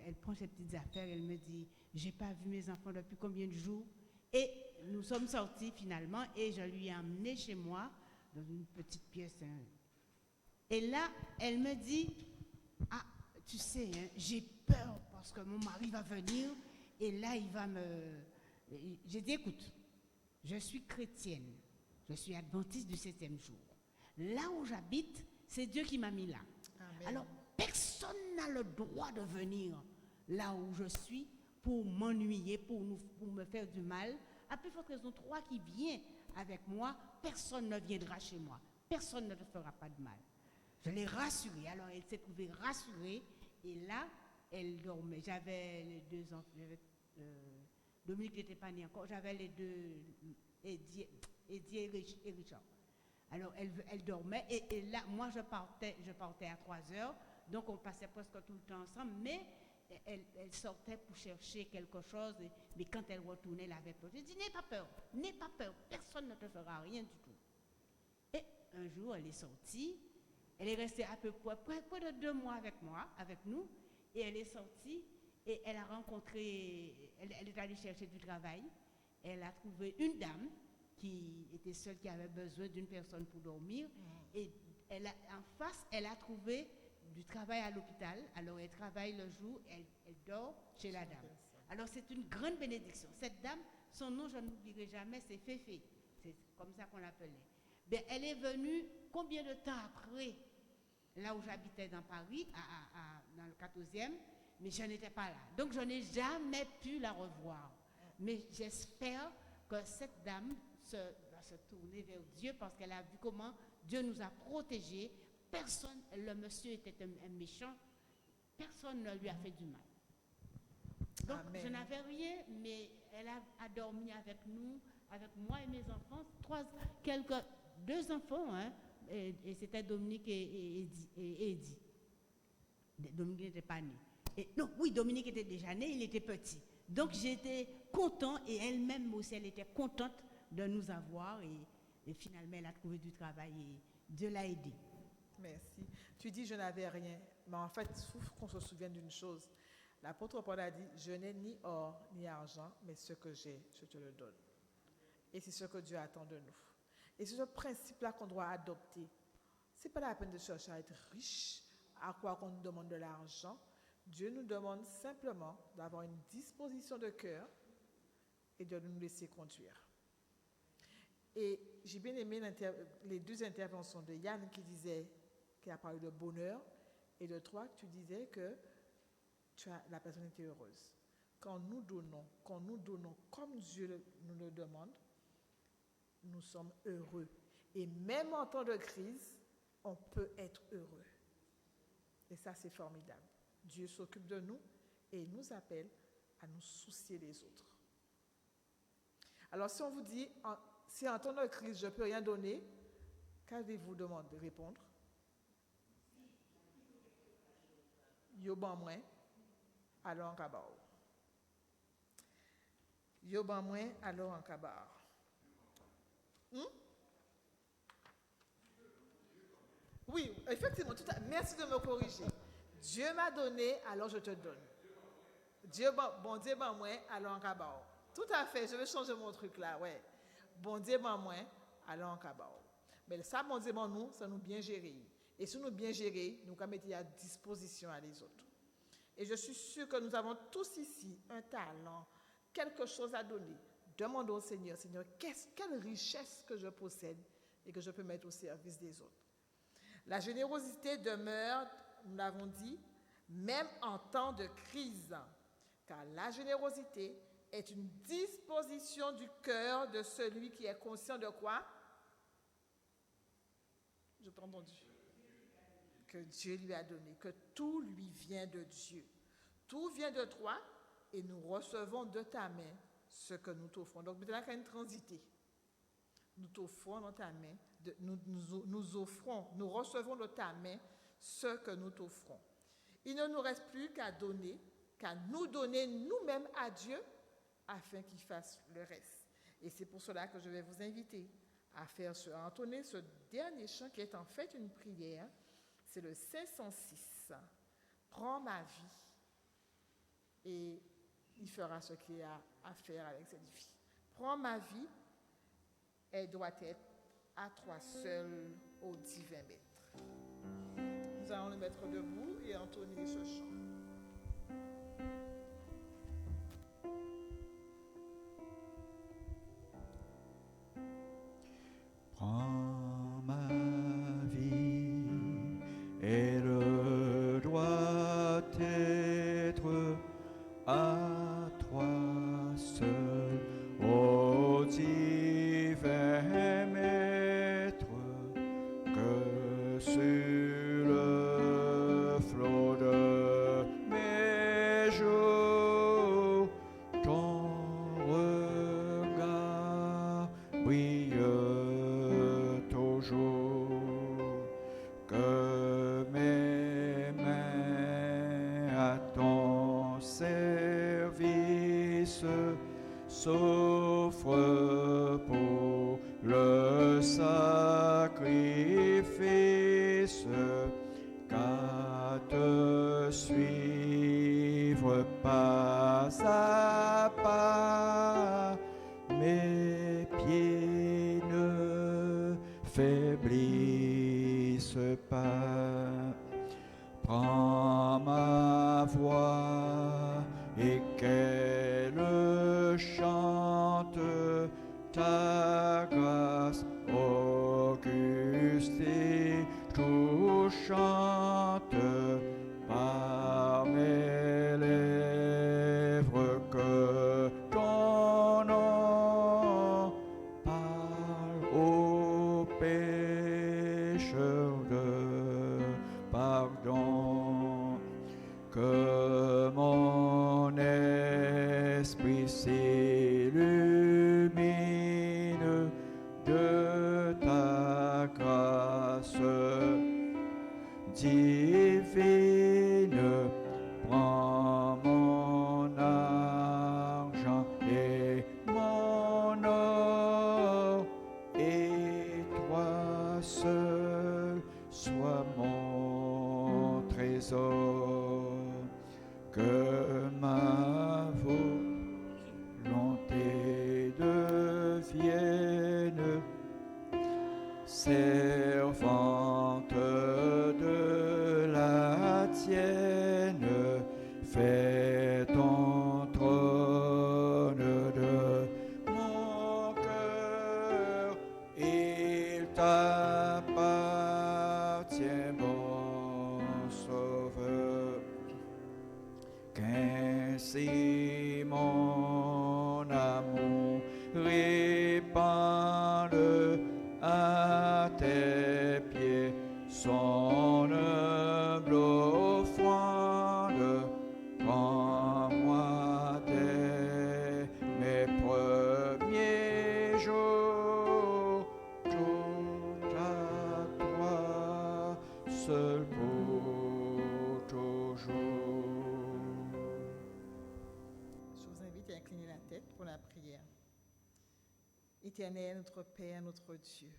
D: elle prend ses petites affaires, elle me dit, j'ai pas vu mes enfants depuis combien de jours? Et nous sommes sortis finalement, et je lui ai emmené chez moi, dans une petite pièce. Et là, elle me dit, ah, tu sais, hein, j'ai peur parce que mon mari va venir, et là, il va me... J'ai dit, écoute, je suis chrétienne, je suis adventiste du 7e jour. Là où j'habite, c'est Dieu qui m'a mis là. Amen. Alors, personne n'a le droit de venir là où je suis pour m'ennuyer, pour me faire du mal. À plus forte raison, toi qui viens avec moi, personne ne viendra chez moi. Personne ne te fera pas de mal. Je l'ai rassurée. Alors, elle s'est trouvée rassurée. Et là, elle dormait. J'avais les 2 enfants. Dominique n'était pas né encore. J'avais les 2, Eddie et Richard. Alors, elle dormait. Et là, moi, je partais à 3h. Donc, on passait presque tout le temps ensemble. Mais elle sortait pour chercher quelque chose. Mais quand elle retournait, elle avait peur. J'ai dit, n'aie pas peur. Personne ne te fera rien du tout. Et un jour, elle est sortie. Elle est restée à peu près de 2 mois avec nous. Et elle est sortie. Et elle a rencontré, elle est allée chercher du travail. Elle a trouvé une dame qui était seule, qui avait besoin d'une personne pour dormir. Et en face, elle a trouvé du travail à l'hôpital. Alors elle travaille le jour, elle dort chez la dame. Alors c'est une grande bénédiction. Cette dame, son nom, je n'oublierai jamais, c'est Féfé. C'est comme ça qu'on l'appelait. Ben, elle est venue combien de temps après, là où j'habitais dans Paris, dans le 14e, mais je n'étais pas là. Donc je n'ai jamais pu la revoir. Mais j'espère que cette dame va se tourner vers Dieu parce qu'elle a vu comment Dieu nous a protégés. Personne, le monsieur était un méchant, personne ne lui a fait du mal. Donc
C: Amen.
D: je n'avais rien, mais elle a dormi avec nous, avec moi et mes enfants, deux enfants, hein, et c'était Dominique et Eddie. Dominique n'était pas né. Non, oui, Dominique était déjà né, il était petit. Donc j'étais content et elle-même aussi, elle était contente de nous avoir et finalement elle a trouvé du travail et Dieu l'a aidée.
C: Merci. Tu dis je n'avais rien, mais en fait, il faut qu'on se souvienne d'une chose. L'apôtre Paul a dit, je n'ai ni or ni argent, mais ce que j'ai, je te le donne. Et c'est ce que Dieu attend de nous. Et c'est ce principe-là qu'on doit adopter. Ce n'est pas la peine de chercher à être riche, à quoi qu'on nous demande de l'argent. Dieu nous demande simplement d'avoir une disposition de cœur et de nous laisser conduire. Et j'ai bien aimé les deux interventions de Yann qui a parlé de bonheur, et de toi, tu disais que la personne était heureuse. Quand nous donnons comme Dieu nous le demande, nous sommes heureux. Et même en temps de crise, on peut être heureux. Et ça, c'est formidable. Dieu s'occupe de nous et il nous appelle à nous soucier des autres. Alors, si on vous dit, si en temps de crise, je ne peux rien donner, qu'avez-vous demandé de répondre? Yo ban moins, alors en kabar. Yo ban moins, alors en kabar. Oui, effectivement, merci de me corriger. Dieu m'a donné, alors je te donne. Bon Dieu ban moins, alors en kabar. Tout à fait, je vais changer mon truc là, ouais. Bon Dieu ban moins, alors en kabar. Mais ça, bon Dieu ban nous, ça nous bien gérer. Et si nous bien gérer, nous allons mettre à disposition à les autres. Et je suis sûre que nous avons tous ici un talent, quelque chose à donner. Demandons au Seigneur, Seigneur, quelle richesse que je possède et que je peux mettre au service des autres. La générosité demeure, nous l'avons dit, même en temps de crise, car la générosité est une disposition du cœur de celui qui est conscient de quoi? Je t'ai entendu. Que Dieu lui a donné, que tout lui vient de Dieu. Tout vient de toi et nous recevons de ta main ce que nous t'offrons. Donc, maintenant, il y a une transité. Nous t'offrons dans ta main, nous recevons de ta main ce que nous t'offrons. Il ne nous reste plus qu'à nous donner nous-mêmes à Dieu afin qu'il fasse le reste. Et c'est pour cela que je vais vous inviter à entonner ce dernier chant qui est en fait une prière. C'est le 506. Prends ma vie. Et il fera ce qu'il a à faire avec cette vie. Prends ma vie. Elle doit être à toi seul aux divins maîtres. Nous allons nous mettre debout et entonner ce chant.
B: Prends ma vie, elle doit être à toi seul, ô divin maître, que sur le flot de mes jours, ton regard brille toujours, que mes mains à ton service s'offrent pour le sacrifice, qu'à te suivre pas à pas, mes pieds faiblisse pas. Prends ma voix et qu'elle chante ta grâce auguste et touchante par mes lèvres, que ton nom parle aux pécheurs de pardon, que mon esprit s'illumine de ta grâce divine. Prends mon argent et mon or, et toi seul sois mon trésor. Que ma volonté devienne servante de la tienne. Fais ton trône de mon cœur, il t'appartient, bon Sauveur. Qu'ainsi mon amour répande à tes pieds son humble offrande. Prends-moi dès mes premiers jours, tout à toi seul pour toujours.
C: Je vous invite à incliner la tête pour la prière. Éternel, notre Père, notre Dieu,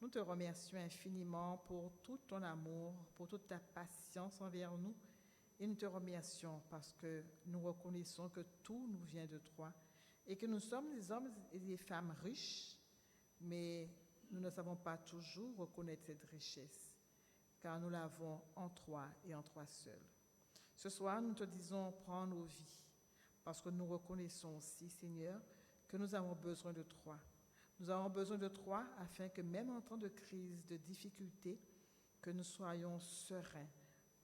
C: nous te remercions infiniment pour tout ton amour, pour toute ta patience envers nous. Et nous te remercions parce que nous reconnaissons que tout nous vient de toi et que nous sommes des hommes et des femmes riches, mais nous ne savons pas toujours reconnaître cette richesse, car nous l'avons en toi et en toi seul. Ce soir, nous te disons, prends nos vies, parce que nous reconnaissons aussi, Seigneur, que nous avons besoin de toi. Nous avons besoin de toi afin que même en temps de crise, de difficulté, que nous soyons sereins,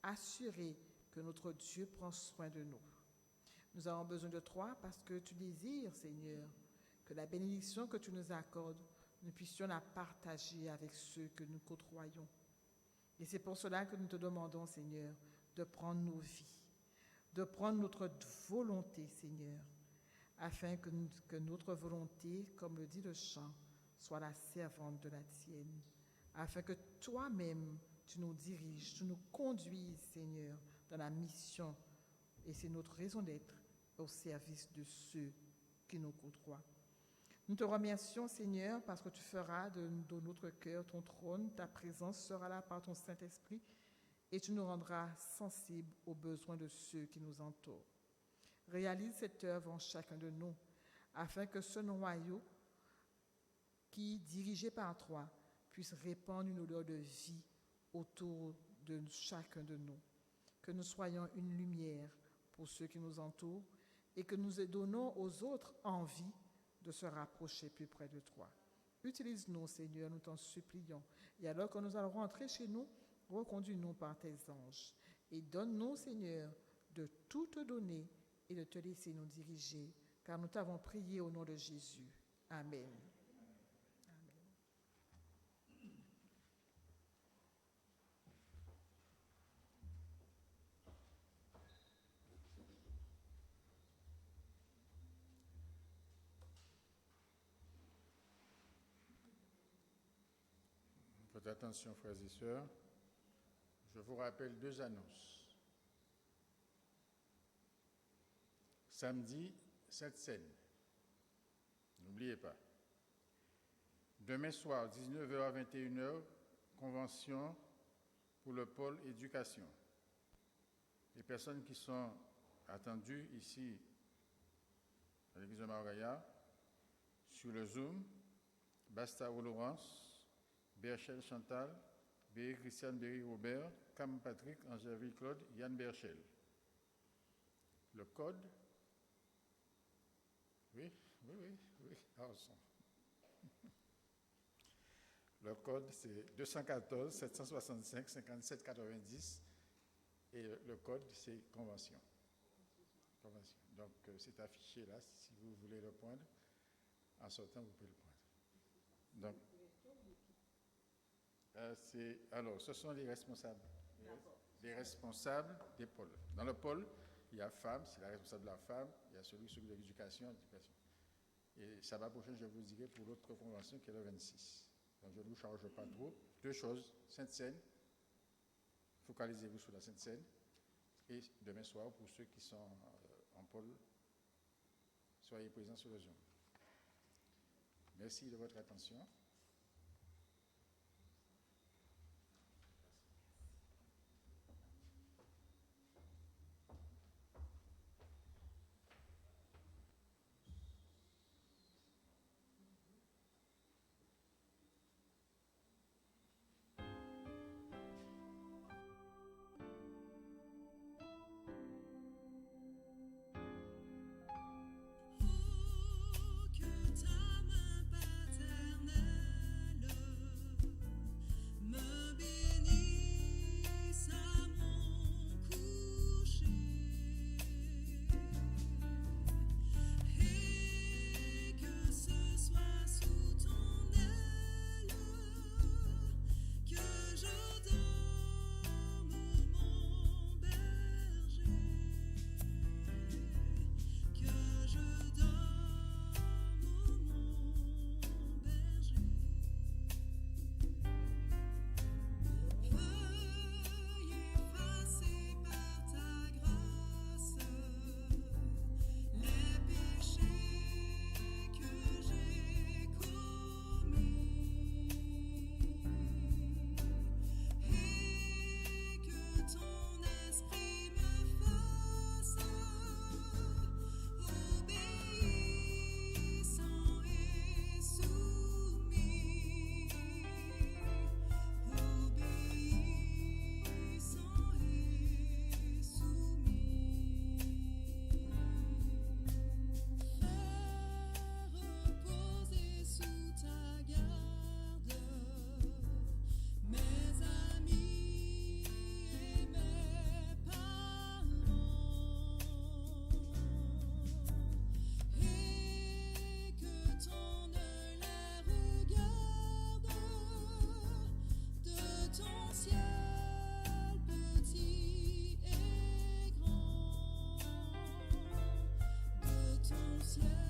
C: assurés que notre Dieu prend soin de nous. Nous avons besoin de toi parce que tu désires, Seigneur, que la bénédiction que tu nous accordes, nous puissions la partager avec ceux que nous côtoyons. Et c'est pour cela que nous te demandons, Seigneur, de prendre nos vies, de prendre notre volonté, Seigneur, afin que notre volonté, comme le dit le chant, soit la servante de la tienne, afin que toi-même, tu nous diriges, tu nous conduises, Seigneur, dans la mission, et c'est notre raison d'être au service de ceux qui nous côtoient. Nous te remercions, Seigneur, parce que tu feras de notre cœur ton trône, ta présence sera là par ton Saint-Esprit, et tu nous rendras sensibles aux besoins de ceux qui nous entourent. Réalise cette œuvre en chacun de nous, afin que ce noyau qui, dirigé par toi, puisse répandre une odeur de vie autour de chacun de nous. Que nous soyons une lumière pour ceux qui nous entourent et que nous donnons aux autres envie de se rapprocher plus près de toi. Utilise-nous, Seigneur, nous t'en supplions. Et alors que nous allons rentrer chez nous, reconduis-nous par tes anges. Et donne-nous, Seigneur, de tout te donner et de te laisser nous diriger, car nous t'avons prié au nom de Jésus. Amen.
I: Votre attention, frères et sœurs, je vous rappelle 2 annonces. Samedi, Sainte Seine. N'oubliez pas. Demain soir, 19h à 21h, convention pour le pôle éducation. Les personnes qui sont attendues ici à l'église de Mauraya, sur le Zoom, Basta ou Laurence, Berchel Chantal, Berry Christiane, Berry Robert, Cam Patrick, Angèle Claude, Yann Berchel. Le code. Oui. Arson. Le code, c'est 214 765 57 90 et le code, c'est convention. Donc, c'est affiché là, si vous voulez le prendre. En sortant, vous pouvez le prendre. Donc, alors, ce sont les responsables. Les responsables des pôles. Dans le pôle, il y a femme, c'est la responsable de la femme, il y a celui de l'éducation et l'éducation. Et ça va prochain, je vous dirai pour l'autre convention qui est le 26. Donc je ne vous charge pas trop. Deux choses, Sainte-Seine, focalisez-vous sur la Sainte-Seine. Et demain soir, pour ceux qui sont en pôle, soyez présents sur le Zoom. Merci de votre attention.
J: Ciel